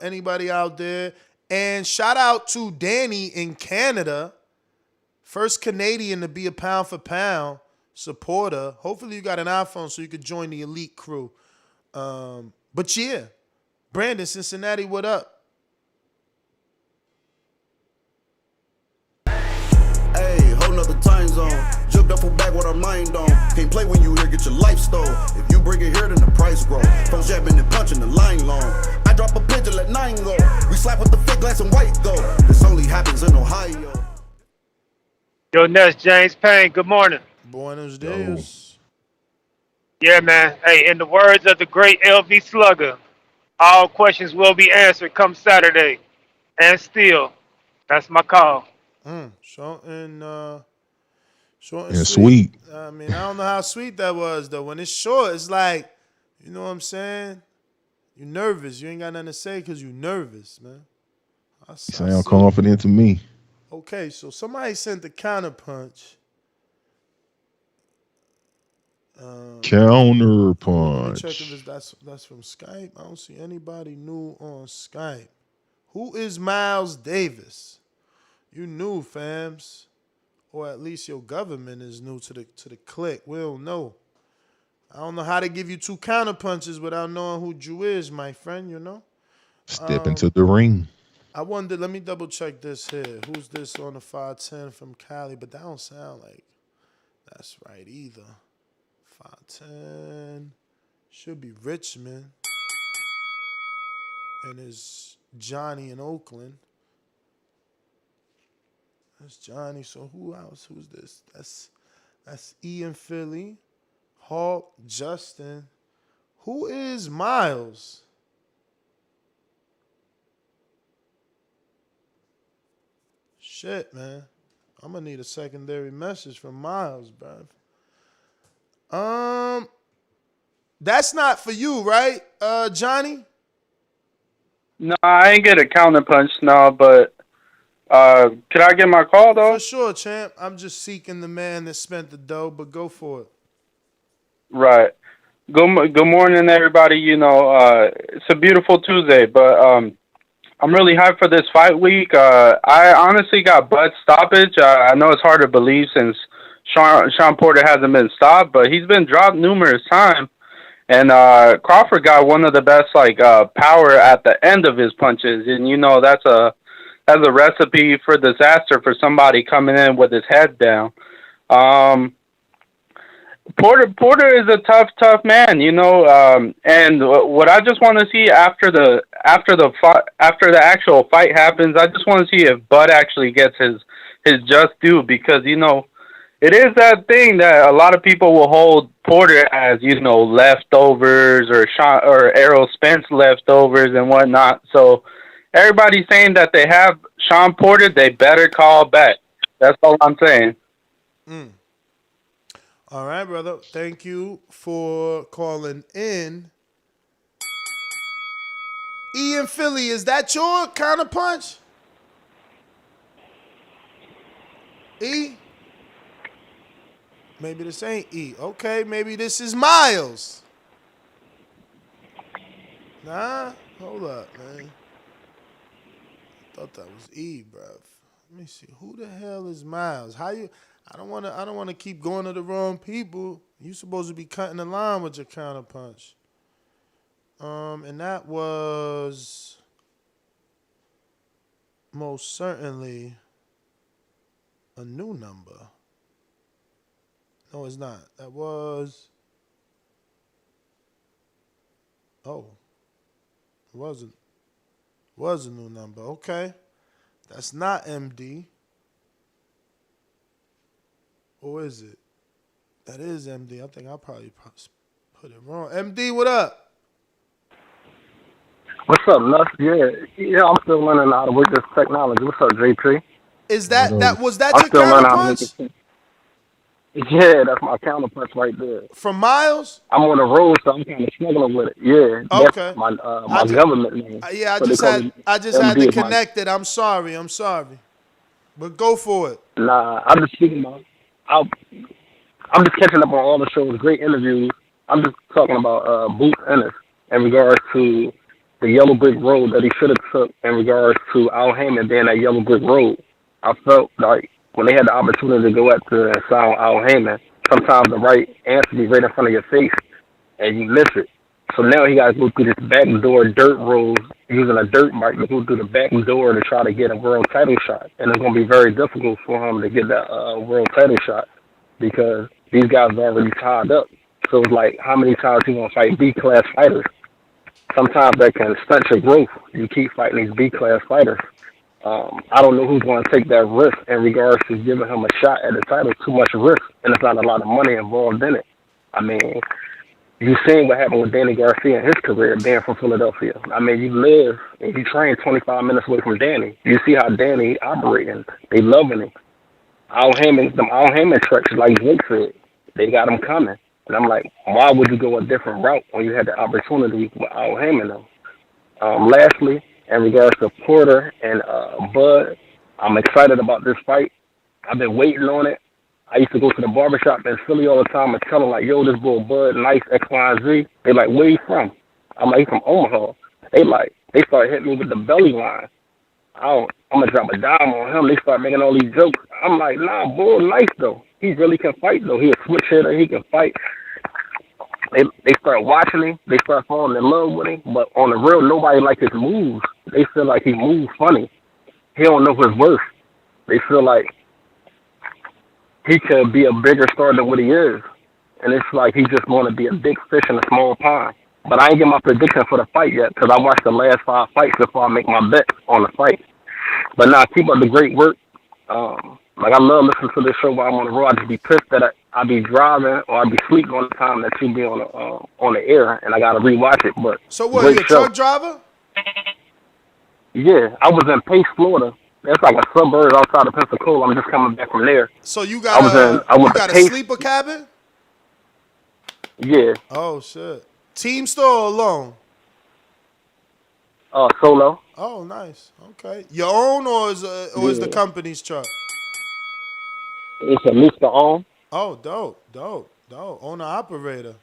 Anybody out there? And shout out to Danny in Canada. First Canadian to be a pound for pound supporter. Hopefully you got an iPhone so you could join the elite crew. But yeah, Brandon, Cincinnati, what up? Hey, whole nother time zone. Jumped up for back with our mind on. Can't play when you here, get your life stole. If you bring it here, then the price grow. Folks jabbing and punching the line long. I drop a pitch and let 9 go. We slap with the fake glass and white go. This only happens in Ohio. Yo, Ness, James Payne, good morning. Buenos dias. Yeah, man. Hey, in the words of the great LV Slugger, all questions will be answered come Saturday. And still, that's my call. Short and sweet. I mean, I don't know how sweet that was, though. When it's short, it's like, you know what I'm saying? You're nervous. You ain't got nothing to say because you're nervous, man. Sound confident to me. Okay, so somebody sent the counterpunch. Counterpunch. Check if that's from Skype. I don't see anybody new on Skype. Who is Miles Davis? You new, fams, or at least your government is new to the clique. We don't know. I don't know how to give you 2 counterpunches without knowing who you is, my friend. You know. Step into the ring. I wonder. Let me double check this here. Who's this on the 5'10" from Cali? But that don't sound like that's right either. 5'10" should be Richmond, and it's Johnny in Oakland. That's Johnny. So who else? Who's this? That's Ian Philly, Hawk, Justin. Who is Miles? Shit, man. I'm gonna need a secondary message from Miles, bruv. That's not for you, right, Johnny? No, I ain't get a counterpunch now, but could I get my call, though? For sure, champ. I'm just seeking the man that spent the dough, but go for it. Right. Good morning, everybody. You know, it's a beautiful Tuesday, but I'm really hyped for this fight week. I honestly got butt stoppage. I know it's hard to believe since Shawn Porter hasn't been stopped, but he's been dropped numerous times. And Crawford got one of the best power at the end of his punches, and you know that's a recipe for disaster for somebody coming in with his head down. Porter is a tough man, you know. And what I just want to see after the actual fight happens, I just want to see if Bud actually gets his just due, because you know it is that thing that a lot of people will hold Porter as, you know, leftovers, or Shawn or Errol Spence leftovers and whatnot. So everybody's saying that they have Shawn Porter, they better call back. That's all I'm saying. All right, brother. Thank you for calling in. E in Philly, is that your counterpunch? E? Maybe this ain't E. Okay, maybe this is Miles. Nah, hold up, man. I thought that was E, bruv. Let me see. Who the hell is Miles? How you? I don't wanna keep going to the wrong people. You supposed to be cutting the line with your counterpunch. And that was most certainly a new number. No, it's not. That was. Oh. It wasn't. Was a new number. Okay. That's not MD. Or is it? That is MD. I think I probably put it wrong. MD, what up? What's up, Nuff? Yeah, I'm still learning how to work this technology. What's up, JP? Is that was that I'm your still learning how to make counterpunch? it. Yeah, that's my counterpunch right there. From Miles? I'm on the road, so I'm kind of struggling with it. Yeah, Okay. that's my government name. Yeah, I But they just call had me to MD is my- connect it. I'm sorry. But go for it. Nah, I'm just speaking about. I'm just catching up on all the shows. Great interviews. I'm just talking about Boots Ennis in regards to the yellow brick road that he should have took in regards to Al Heyman being that yellow brick road. I felt like when they had the opportunity to go up to and sign Al Heyman, sometimes the right answer be right in front of your face and you miss it. So now he got to go through this backdoor dirt road using a dirt bike to go through the back door to try to get a world title shot. And it's going to be very difficult for him to get that world title shot because these guys are already tied up. So it's like, how many times you going to fight B-class fighters? Sometimes that can stunt your growth. You keep fighting these B-class fighters. I don't know who's going to take that risk in regards to giving him a shot at the title. Too much risk, and it's not a lot of money involved in it. I mean, you've seen what happened with Danny Garcia in his career, being from Philadelphia. I mean, you live and you train 25 minutes away from Danny. You see how Danny operating. They loving him. Al Heyman tricks, like Jake said, they got him coming. And I'm like, why would you go a different route when you had the opportunity with Al Heyman? Lastly, in regards to Porter and Bud, I'm excited about this fight. I've been waiting on it. I used to go to the barbershop in Philly all the time and tell them, like, yo, this boy Bud, nice, X, Y, and Z. They like, where you from? I'm like, he's from Omaha. They started hitting me with the belly line. I'm going to drop a dime on him. They start making all these jokes. I'm like, nah, Bull, nice, though. He really can fight, though. He a switch hitter. He can fight. They start watching him. They start falling in love with him. But on the real, nobody like his moves. They feel like he moves funny. He don't know his worth. They feel like he could be a bigger star than what he is. And it's like he just want to be a big fish in a small pond. But I ain't get my prediction for the fight yet because I watched the last 5 fights before I make my bet on the fight. But now, keep up the great work. Like, I love listening to this show while I'm on the road. I just be pissed that I be driving or I be sleeping on the time that you be on the air, and I got to rewatch it. But So what, you a truck driver? Yeah, I was in Pace, Florida. That's like a suburb outside of Pensacola. I'm just coming back from there. So you got a sleeper cabin? Yeah. Oh, shit. Team store or alone? Solo. Oh, nice. Okay. Your own or is the company's truck? It's a Mr. Own. Oh, dope. Owner operator.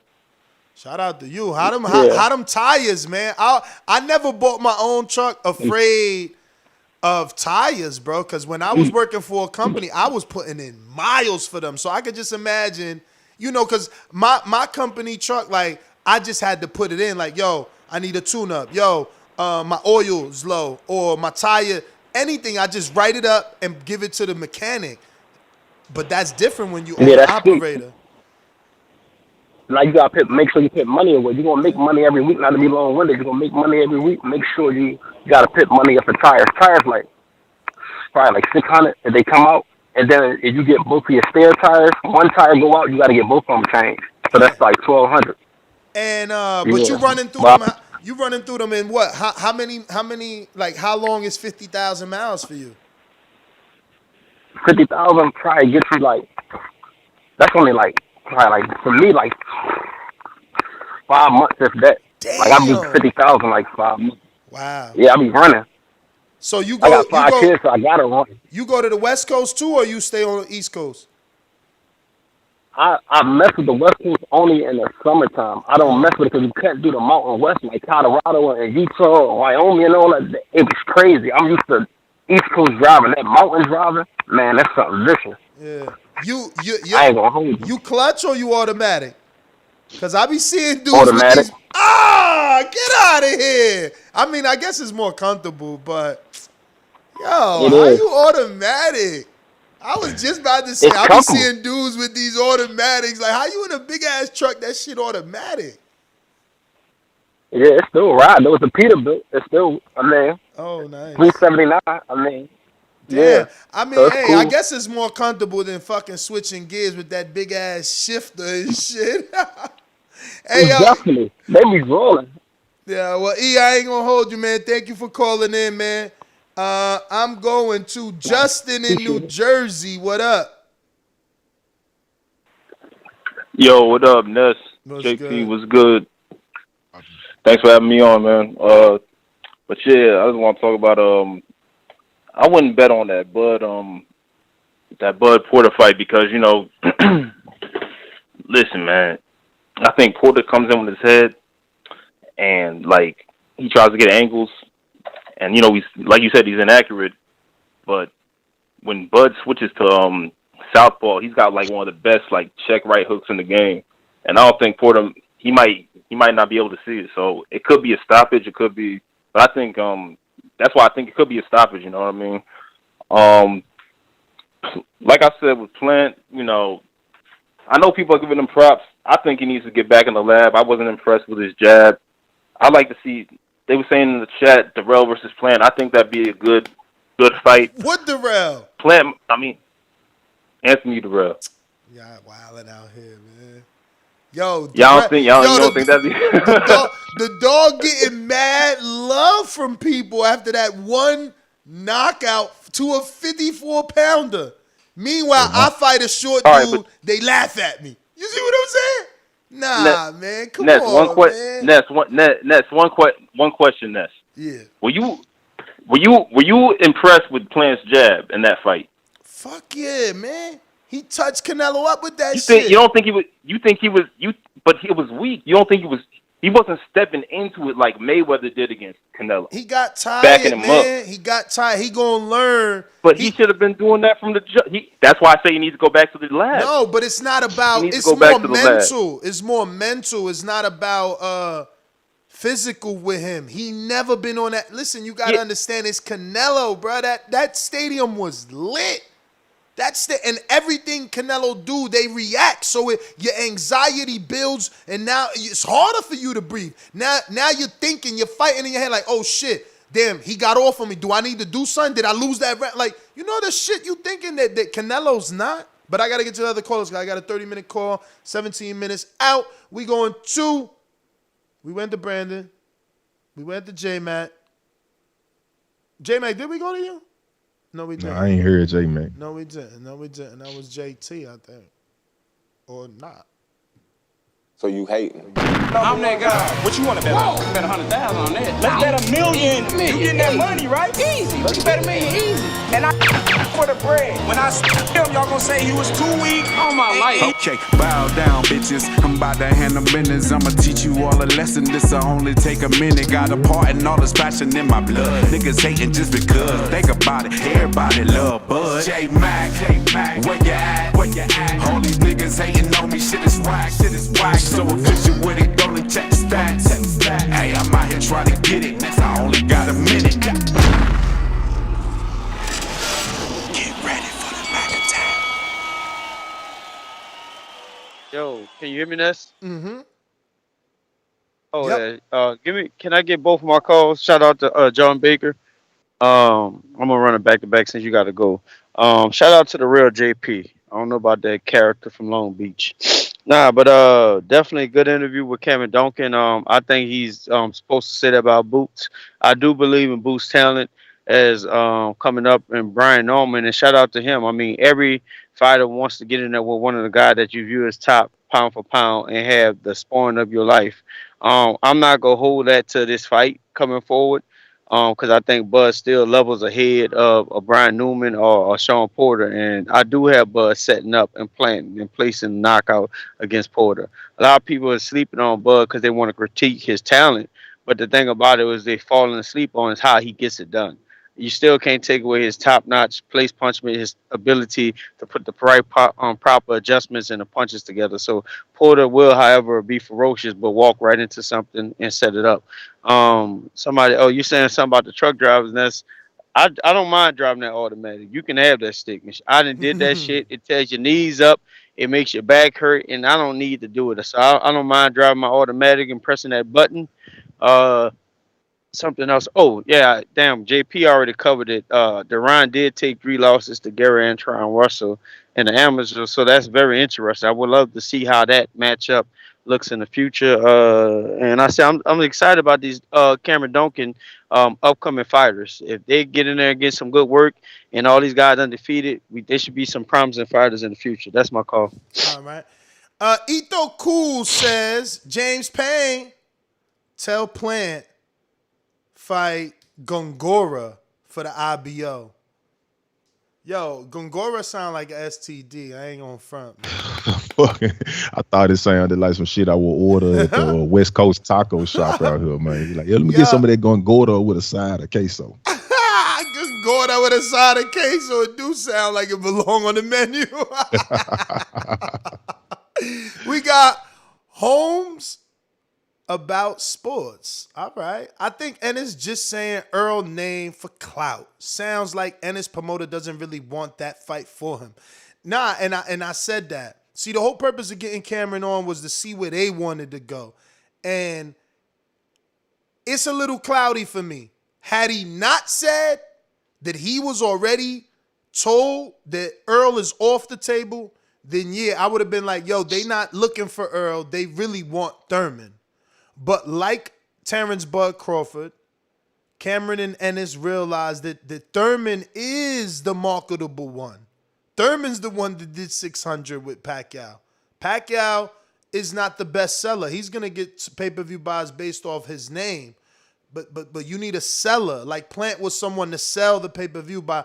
Shout out to you. How them tires, man? I never bought my own truck afraid of tires, bro. Because when I was working for a company, I was putting in miles for them. So I could just imagine, because my company truck, like, I just had to put it in. Like, yo, I need a tune-up. Yo, my oil's low. Or my tire, anything. I just write it up and give it to the mechanic. But that's different when you own an operator. Like you gotta make sure you put money away. You're gonna make money every week, not to be long winded. You're gonna make money every week. Make sure you gotta put money up for tires. Tires like probably like 600 if they come out, and then if you get both of your spare tires, one tire go out, you gotta get both of them changed. So that's like 1,200. And but you running through them. You running through them in what? How many? Like how long is 50,000 miles for you? 50,000 probably gets you like. That's only like probably like for me like 5 months if that. Damn. Like I do 50,000 like 5 months. Wow. Yeah, I be running. So you go. I got 5 kids, so I gotta run. You go to the West Coast too, or you stay on the East Coast? I mess with the West Coast only in the summertime. I don't mess with it because you can't do the Mountain West like Colorado and Utah and Wyoming and all that. It's crazy. I'm used to East Coast driving. That mountain driving, man, that's something vicious. Yeah. I ain't gonna hold you. You clutch or you automatic? Because I be seeing dudes automatic. with these. Get out of here. I mean, I guess it's more comfortable, but yo, how you automatic? I was just about to say, I be seeing dudes with these automatics. Like, how you in a big ass truck? That shit automatic. Yeah, it's still riding. It was a Peterbilt. It's still, I mean. Oh, nice. 379. I mean. Damn. Yeah. I mean, so hey, cool. I guess it's more comfortable than fucking switching gears with that big ass shifter and shit. Hey, yo. Definitely. They be rolling. Yeah, well, E, I ain't gonna hold you, man. Thank you for calling in, man. I'm going to Justin in New Jersey. What up? Yo, what up, Ness? JP, what's good? Thanks for having me on, man. But yeah, I just want to talk about I wouldn't bet on that Bud Porter fight because, you know, listen, man, I think Porter comes in with his head and like he tries to get angles. And, you know, he's like you said, he's inaccurate. But when Bud switches to southpaw, he's got like one of the best like check right hooks in the game. And I don't think Porter he might not be able to see it. So it could be a stoppage. It could be, but I think that's why I think it could be a stoppage. You know what I mean? Like I said with Plant, you know, I know people are giving him props. I think he needs to get back in the lab. I wasn't impressed with his jab. I'd like to see. They were saying in the chat, Darrell versus Plant. I think that'd be a good fight. What Darrell? Plant, I mean, Anthony Darrell. Yeah, wilding out here, man. Yo, y'all don't think that'd be the dog getting mad love from people after that one knockout to a 54-pounder. Meanwhile, I fight a short dude, they laugh at me. You see what I'm saying? Nah, man, come on, man. Ness, one question, Ness. Yeah. Were you impressed with Plant's jab in that fight? Fuck yeah, man. He touched Canelo up with that shit. But he was weak. You don't think he wasn't stepping into it like Mayweather did against Canelo. He got tired, backing him man. up. He got tired. He gonna learn. But he should have been doing that from the that's why I say he needs to go back to the lab. No, but it's not about. It's more mental. It's more mental. It's not about physical with him. He never been on that. Listen, you gotta understand. It's Canelo, bro. That stadium was lit. And everything Canelo do, they react. So your anxiety builds, and now it's harder for you to breathe. Now you're thinking, you're fighting in your head like, oh shit, damn, he got off on me. Do I need to do something? Did I lose that round? Like, you know the shit you thinking that Canelo's not. But I gotta get to the other callers. I got a 30-minute call, 17 minutes out. We went to Brandon. We went to J-Mac. J-Mac, did we go to you? No, we didn't. No, I ain't heard J-Mac. No, we didn't. That was JT, I think. Or not. So you hating? I'm that guy. What you want to bet on? Bet 100,000 on that. Let's bet $1 million. You getting that money, right? Easy. Let's bet $1 million easy. And I for the bread. When I him, y'all gonna say he was too weak on my life. Okay, bow down, bitches. I'm about to handle business. I'ma teach you all a lesson. This'll only take a minute. Got a part and all this passion in my blood. Niggas hating just because. Think about it. Everybody love Bud. J-Mac, where you at? All these niggas hating on me. Shit is whack. So official with it. Only check the stats. Hey, I'm out here trying to get it. I only got a minute. Yo, can you hear me, Ness? Mm-hmm. Oh Yep. yeah. Can I get both of my calls? Shout out to John Baker. I'm gonna run it back to back since you got to go. Shout out to the real JP. I don't know about that character from Long Beach. Nah, but definitely a good interview with Cameron Dunkin. I think he's supposed to say that about Boots. I do believe in Boots' talent as coming up and Brian Norman, and shout out to him. I mean, every fighter wants to get in there with one of the guys that you view as top pound for pound and have the sparring of your life. I'm not gonna hold that to this fight coming forward because I think Bud still levels ahead of a Brian Newman or Sean Porter, and I do have Bud setting up and planting and placing knockout against Porter. A lot of people are sleeping on Bud because they want to critique his talent, but the thing about it is they falling asleep on is how he gets it done. You still can't take away his top-notch place punchment, his ability to put the proper adjustments and the punches together. So Porter will, however, be ferocious, but walk right into something and set it up. You saying something about the truck drivers? And I don't mind driving that automatic. You can have that stick. I done did that shit. It tears your knees up. It makes your back hurt, and I don't need to do it. So I don't mind driving my automatic and pressing that button. Something else. Oh yeah, damn. JP already covered it. Duran did take 3 losses to Gary Antron Russell and the Amazon, so that's very interesting. I would love to see how that matchup looks in the future. And I say I'm excited about these Cameron Dunkin upcoming fighters. If they get in there and get some good work, and all these guys undefeated, they should be some promising fighters in the future. That's my call. All right. Etho Cool says James Payne tell Plant fight Gongora for the IBO. Yo, Gongora sound like a STD. I ain't gonna front. I thought it sounded like some shit I would order at the West Coast taco shop out here, man. He's like, yeah, let me get some of that Gongora with a side of queso. Gongora with a side of queso. It do sound like it belong on the menu. We got Holmes about sports. All right. I think Ennis just saying Earl name for clout. Sounds like Ennis promoter doesn't really want that fight for him. Nah, and I said that. See, the whole purpose of getting Cameron on was to see where they wanted to go. And it's a little cloudy for me. Had he not said that he was already told that Earl is off the table, then yeah, I would have been like, yo, they not looking for Earl. They really want Thurman. But like Terence Bud Crawford, Cameron and Ennis realized that Thurman is the marketable one. Thurman's the one that did 600 with Pacquiao. Pacquiao is not the best seller. He's going to get pay-per-view buys based off his name. But you need a seller. Like Plant was someone to sell the pay-per-view by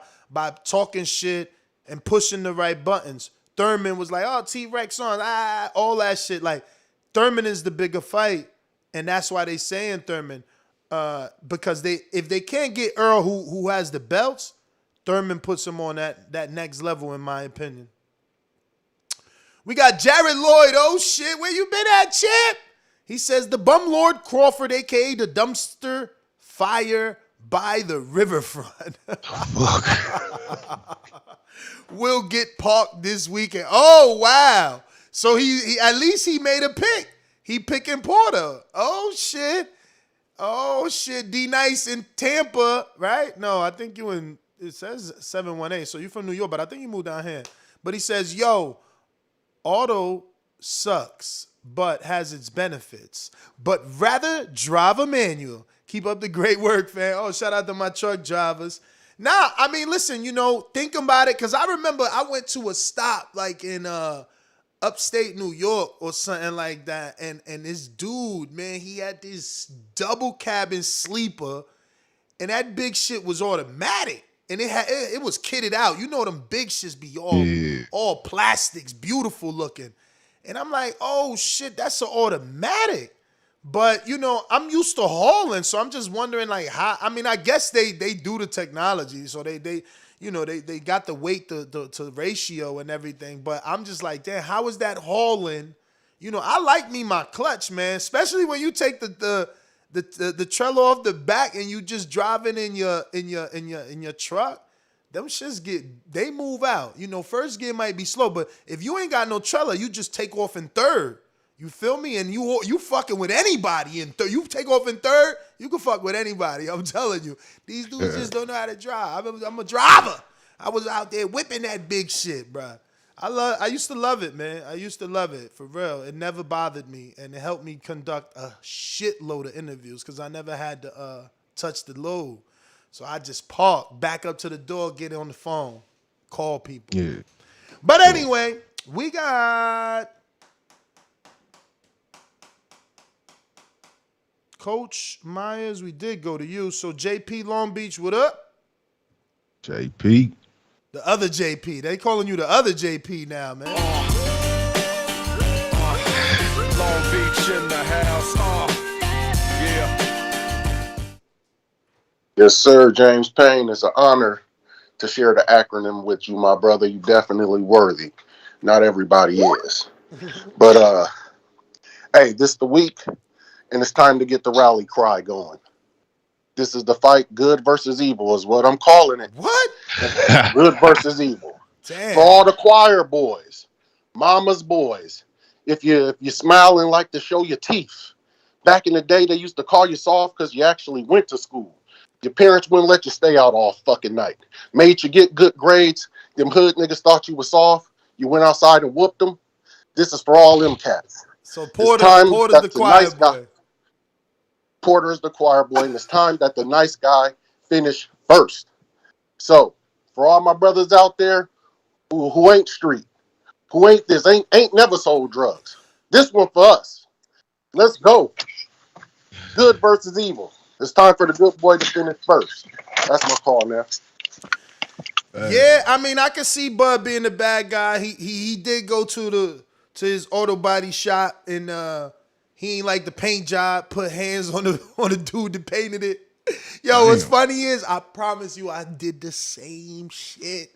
talking shit and pushing the right buttons. Thurman was like, oh, T-Rex on, all that shit. Like, Thurman is the bigger fight. And that's why they saying Thurman, because if they can't get Earl, who has the belts, Thurman puts him on that next level, in my opinion. We got Jared Lloyd. Oh shit, where you been at, champ? He says the bum lord Crawford, aka the dumpster fire by the riverfront, will get parked this weekend. Oh wow! So he at least he made a pick. He picking Porter. Oh, shit. D Nice in Tampa, right? No, I think you in, it says 718. So you from New York, but I think you moved down here. But he says, yo, auto sucks, but has its benefits. But rather drive a manual. Keep up the great work, fam. Oh, shout out to my truck drivers. Nah, I mean, listen, think about it. Because I remember I went to a stop like in upstate New York or something like that, and this dude, man, he had this double cabin sleeper, and that big shit was automatic, and it was kitted out. Them big shits be all plastics, beautiful looking, and I'm like, oh shit, that's an automatic. But I'm used to hauling, so I'm just wondering like how. I mean, I guess they do the technology, so they got the weight to ratio and everything. But I'm just like, damn, how is that hauling? I like me my clutch, man, especially when you take the trailer off the back and you just driving in your truck. them shits they move out. You know, first gear might be slow, but if you ain't got no trailer, you just take off in third. You feel me? And you fucking with anybody in third. You take off in third, you can fuck with anybody. I'm telling you. These dudes just don't know how to drive. I'm a driver. I was out there whipping that big shit, bruh. I used to love it, man. I used to love it, for real. It never bothered me, and it helped me conduct a shitload of interviews because I never had to touch the load. So I just park, back up to the door, get on the phone, call people. Yeah. But anyway, we got Coach Myers. We did go to you. So JP Long Beach, what up? JP. The other JP. They calling you the other JP now, man. Long Beach in the house. Yeah. Yes, sir, James Payne. It's an honor to share the acronym with you, my brother. You definitely worthy. Not everybody is. But hey, this the week, and it's time to get the rally cry going. This is the fight, good versus evil is what I'm calling it. What? Good versus evil. Damn. For all the choir boys, mama's boys, if you're smiling like to show your teeth. Back in the day, they used to call you soft because you actually went to school. Your parents wouldn't let you stay out all fucking night. Made you get good grades. Them hood niggas thought you was soft. You went outside and whooped them. This is for all them cats. So Porter's the choir boy. Porter is the choir boy, and it's time that the nice guy finish first. So, for all my brothers out there who ain't street, who ain't this, ain't never sold drugs, this one for us. Let's go. Good versus evil. It's time for the good boy to finish first. That's my call now. Yeah, I mean, I can see Bud being the bad guy. He did go to his auto body shop and he ain't like the paint job. Put hands on the dude that painted it. Yo, what's funny is I promise you I did the same shit.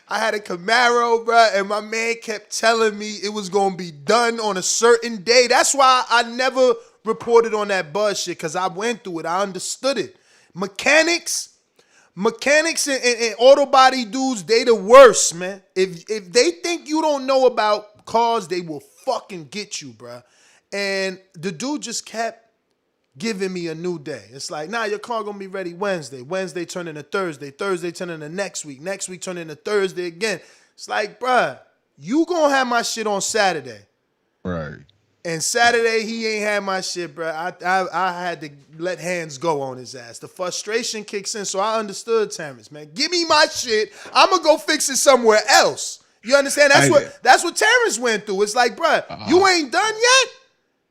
I had a Camaro, bro, and my man kept telling me it was gonna be done on a certain day. That's why I never reported on that Bud shit, because I went through it. I understood it. Mechanics and auto body dudes, they the worst, man. If they think you don't know about cars, they will fucking get you, bro. And the dude just kept giving me a new day. It's like, nah, your car gonna be ready Wednesday. Wednesday turn into Thursday. Thursday turn into next week. Next week turn into Thursday again. It's like, bruh, you gonna have my shit on Saturday. Right. And Saturday, he ain't had my shit, bro. I had to let hands go on his ass. The frustration kicks in, so I understood Terence, man. Give me my shit. I'm going to go fix it somewhere else. You understand? That's what Terence went through. It's like, bro, you ain't done yet?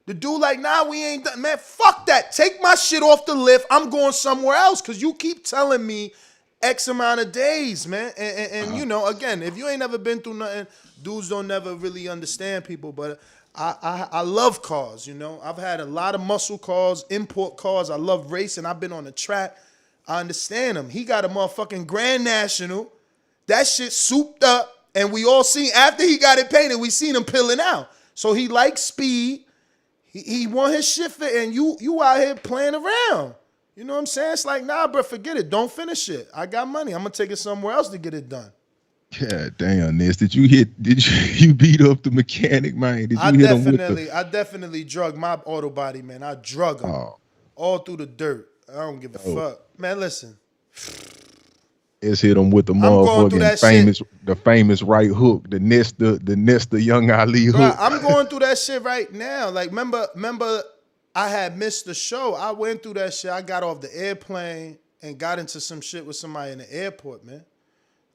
The dude like, nah, we ain't done. Man, fuck that. Take my shit off the lift. I'm going somewhere else because you keep telling me X amount of days, man. And you know, again, if you ain't never been through nothing, dudes don't never really understand people, but I love cars, you know. I've had a lot of muscle cars, import cars. I love racing. I've been on the track. I understand him. He got a motherfucking Grand National. That shit souped up. And we all seen, after he got it painted, we seen him peeling out. So he likes speed. He want his shit fit. And you out here playing around. You know what I'm saying? It's like, nah, bro, forget it. Don't finish it. I got money. I'm going to take it somewhere else to get it done. God damn, Ness. Did you beat up the mechanic, man? Did you hit him with I definitely drug my auto body, man. I drug him all through the dirt. I don't give a fuck. Man, listen. Let's hit him with the motherfucking famous right hook, the Nesta Young Ali hook. Bruh, I'm going through that shit right now. Like, remember I had missed the show. I went through that shit. I got off the airplane and got into some shit with somebody in the airport, man.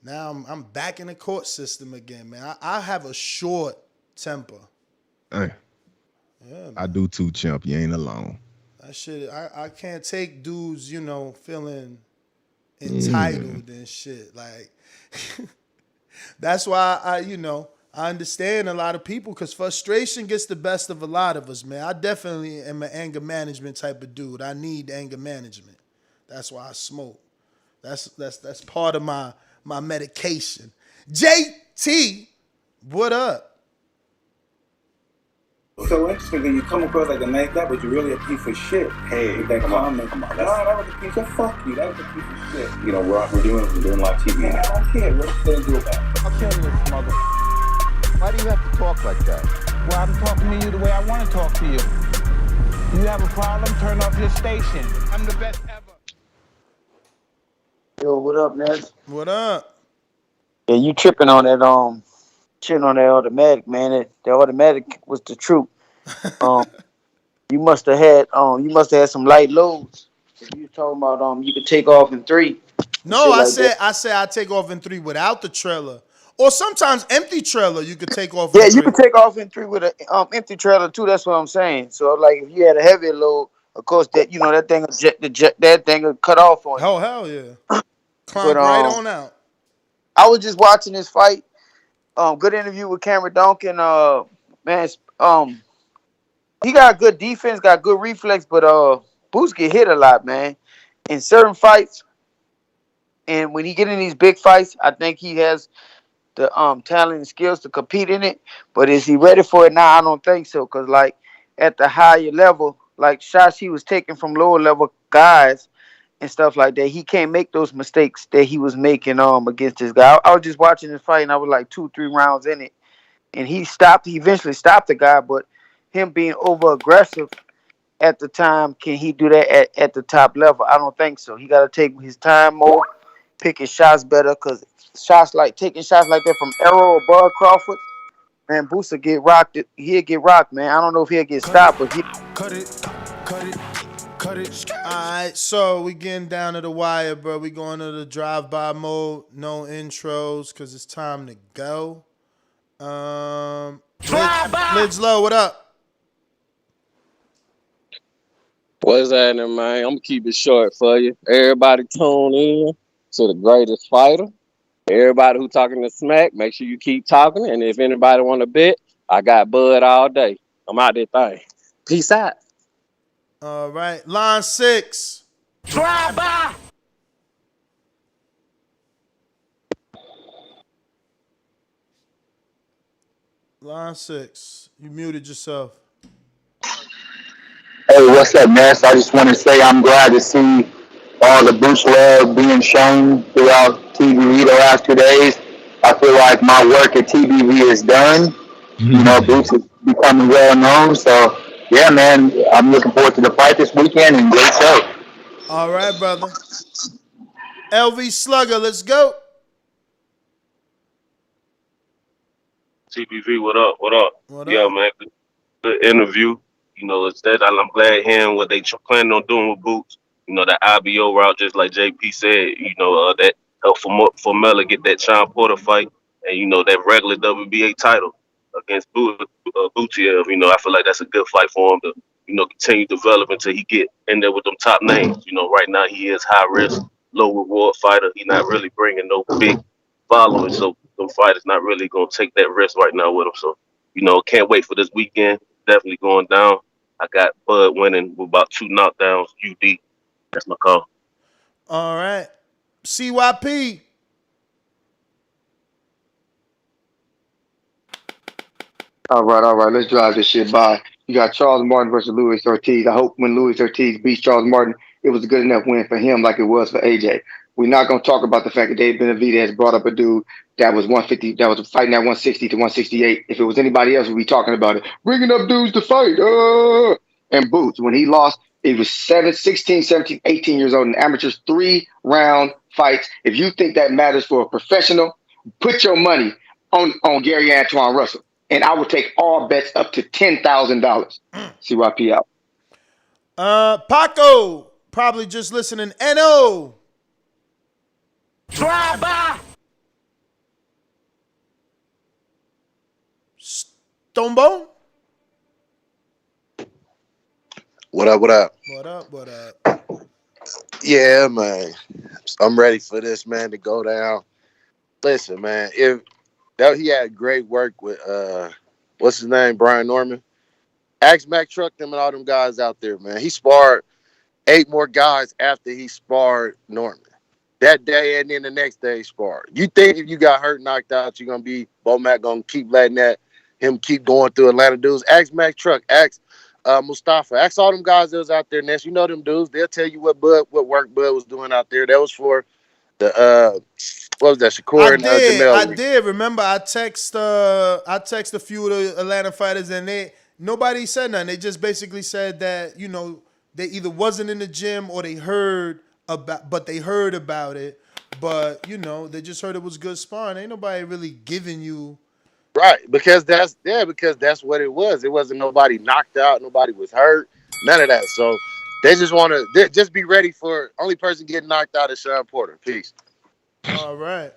Now I'm back in the court system again, man. I have a short temper. Hey, yeah, I do too, chimp. You ain't alone. That shit, I can't take dudes, you know, feeling entitled and shit. Like, that's why I understand a lot of people, because frustration gets the best of a lot of us, man. I definitely am an anger management type of dude. I need anger management. That's why I smoke. That's part of my medication. JT, what up? so interesting because you come across like a nice guy, but you're really a piece of shit. Hey, with that comment. Come on, that was a piece of fuck you. That was a piece of shit. You know, we're doing live TV. Man, I don't care. What you gonna do about it? I'll kill this mother. Why do you have to talk like that? Well, I'm talking to you the way I want to talk to you. You have a problem? Turn off your station. I'm the best ever. Yo, what up, Ness? What up? Yeah, you tripping on that shit on that automatic, man. The automatic was the truth. You must have had some light loads. If you talking about you could take off in 3. No, I said that. I take off in 3 without the trailer. Or sometimes empty trailer you could take off Yeah, in 3. you could take off in 3 with an empty trailer too. That's what I'm saying. So like if you had a heavy load, of course that that thing will cut off on you. Oh hell yeah. Clunk right on out. I was just watching this fight. Good interview with Cameron Dunkin. Man, he got good defense, got good reflex, but Boots get hit a lot, man. In certain fights, and when he get in these big fights, I think he has the talent and skills to compete in it. But is he ready for it now? I don't think so. Cause like at the higher level, like shots he was taking from lower level guys and stuff like that, he can't make those mistakes that he was making against this guy. I was just watching this fight and I was like 2-3 rounds in it, and he eventually stopped the guy, but him being over aggressive at the time, can he do that at the top level? I don't think so. He got to take his time more, pick his shots better, because taking shots like that from Arrow or Bud Crawford, man, Booster get rocked. He'll get rocked, man. I don't know if he'll get stopped, but he. Cut it. All right, so we getting down to the wire, bro. We going to the drive-by mode, no intros, because it's time to go. Lids Low, what up? What's happening, man? I'm gonna keep it short for you. Everybody tune in to the greatest fighter. Everybody who talking to smack, make sure you keep talking. And if anybody want to bet, I got Bud all day. I'm out there thing. Peace out. All right, line 6. Drive by. Line 6. You muted yourself. Hey, what's up, man? So I just want to say I'm glad to see all the Boots love being shown throughout TBV the last 2 days. I feel like my work at TBV is done. You know, Boots is becoming well known. So, yeah, man, I'm looking forward to the fight this weekend and great show. All right, brother. LV Slugger, let's go. TBV, what up? What up? What yeah, up? man, good interview. You know, it's that I'm glad hearing what they planning on doing with Boots. You know, that IBO route, just like JP said. You know, that helped Formella get that Shawn Porter fight, and you know that regular WBA title against Butiev. You know, I feel like that's a good fight for him to continue developing until he get in there with them top names. You know, right now he is high risk, low reward fighter. He's not really bringing no big following, so them fighters not really gonna take that risk right now with him. So, you know, can't wait for this weekend. Definitely going down. I got Bud winning with about 2 knockdowns. UD. That's my call. All right. CYP. All right. Let's drive this shit by. You got Charles Martin versus Luis Ortiz. I hope when Luis Ortiz beats Charles Martin, it was a good enough win for him like it was for AJ. We're not going to talk about the fact that Dave Benavidez brought up a dude that was 150, that was fighting at 160 to 168. If it was anybody else, we'd be talking about it. Bringing up dudes to fight. And Boots, when he lost, he was 16, 17, 18 years old in amateurs, 3-round fights. If you think that matters for a professional, put your money on Gary Antoine Russell. And I would take all bets up to $10,000. CYP out. Paco, probably just listening. NO. Drive by. Stombo. What up? What up? Yeah, man. I'm ready for this, man, to go down. Listen, man, he had great work with what's his name, Brian Norman. Ask Mac Truck them and all them guys out there, man. He sparred 8 more guys after he sparred Norman. That day and then the next day he sparred. You think if you got hurt, knocked out, you're gonna be Bo Mac gonna keep letting that him keep going through Atlanta dudes. Ask Mac Truck, ask Mustafa, ask all them guys that was out there. Ness, you know them dudes. They'll tell you what work Bud was doing out there. That was for the what was that? Shakur and I Jamel. did. Remember, I text a few of the Atlanta fighters, and nobody said nothing. They just basically said that they either wasn't in the gym or they heard about it. But they just heard it was good sparring. Ain't nobody really giving you. Right, because that's what it was. It wasn't nobody knocked out, nobody was hurt, none of that. So they just want to just be ready for only person getting knocked out is Shawn Porter. Peace. All right,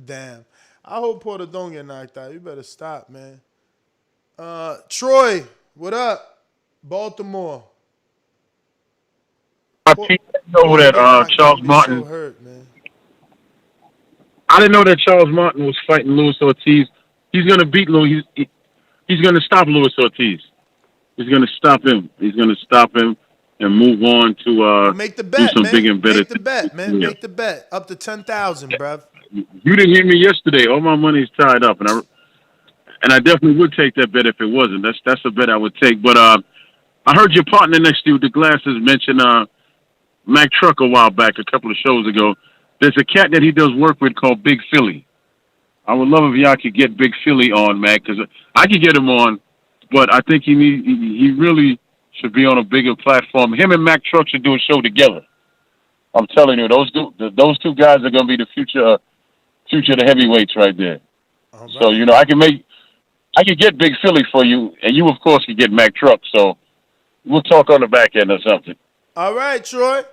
damn. I hope Porter don't get knocked out. You better stop, man. Troy, what up? Baltimore. I didn't know that Charles Martin. So hurt, man. I didn't know that Charles Martin was fighting Luis Ortiz. He's gonna beat Luis. He's gonna stop Luis Ortiz. He's gonna stop him. He's gonna stop him and move on to make the bet, do some man. big and better. Make the bet, man. Yeah. Make the bet up to 10,000, bruv. You didn't hear me yesterday. All my money's tied up, and I definitely would take that bet if it wasn't. That's a bet I would take. But I heard your partner next to you with the glasses mention Mac Truck a while back, a couple of shows ago. There's a cat that he does work with called Big Philly. I would love if y'all could get Big Philly on, Mac, because I could get him on, but I think he really should be on a bigger platform. Him and Mac Truck should do a show together. I'm telling you, those two guys are going to be the future of the heavyweights right there. Right. So I can get Big Philly for you, and you of course can get Mac Truck. So we'll talk on the back end or something. All right, Troy.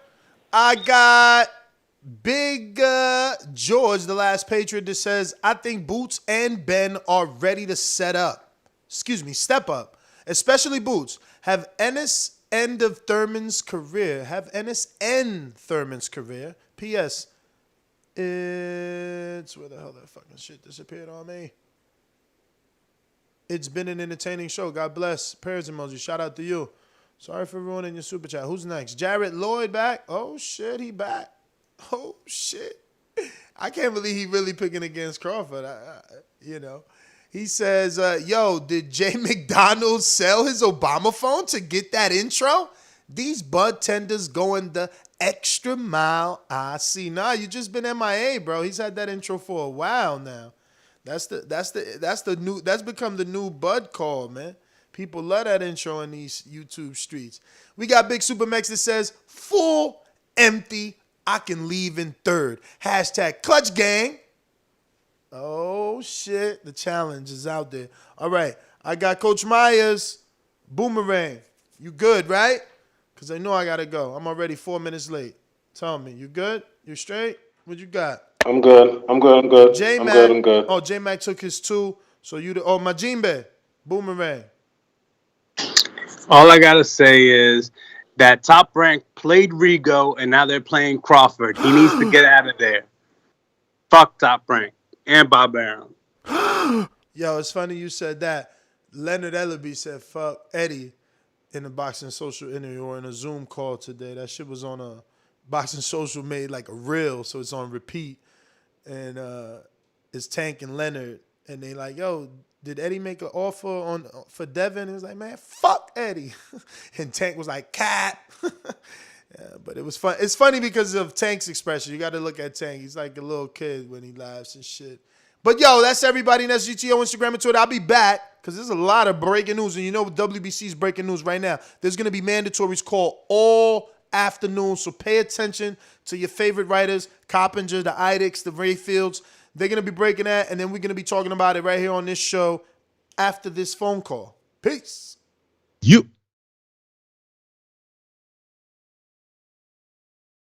I got Big George, the last Patriot, that says, I think Boots and Ben are ready to step up. Especially Boots. Have Ennis end Thurman's career. P.S. It's where the hell that fucking shit disappeared on me. It's been an entertaining show. God bless. Prayers emoji. Shout out to you. Sorry for ruining your super chat. Who's next? Jarrett Lloyd back. Oh shit, he back. Oh shit. I can't believe he really picking against Crawford. He says, yo, did Jay McDonald sell his Obama phone to get that intro? These bud tenders going the extra mile. I see. Nah, you just been MIA, bro. He's had that intro for a while now. That's become the new bud call, man. People love that intro in these YouTube streets. We got Big Super Mex that says, full empty. I can leave in third. Hashtag Clutch Gang. Oh, shit. The challenge is out there. All right. I got Coach Myers. Boomerang. You good, right? Because I know I got to go. I'm already 4 minutes late. Tell me. You good? You straight? What you got? I'm good. J-Mac. I'm good. Oh, J-Mac took his 2. So Majimbe. Boomerang. All I got to say is that Top Rank played Rigo, and now they're playing Crawford. He needs to get out of there. Fuck Top Rank and Bob Arum. Yo, it's funny you said that. Leonard Ellerby said, fuck Eddie in the Boxing Social interview or in a Zoom call today. That shit was on a Boxing Social made like a reel, so it's on repeat. And it's Tank and Leonard. And they like, yo, did Eddie make an offer for Devin? He was like, man, fuck Eddie. And Tank was like, cat. Yeah, but it was fun. It's funny because of Tank's expression. You got to look at Tank. He's like a little kid when he laughs and shit. But yo, that's everybody in SGTO, Instagram, and Twitter. I'll be back because there's a lot of breaking news. And you know WBC's breaking news right now. There's going to be mandatories called all afternoon. So pay attention to your favorite writers, Coppinger, the Idix, the Rayfields. They're going to be breaking that. And then we're going to be talking about it right here on this show after this phone call. Peace. You.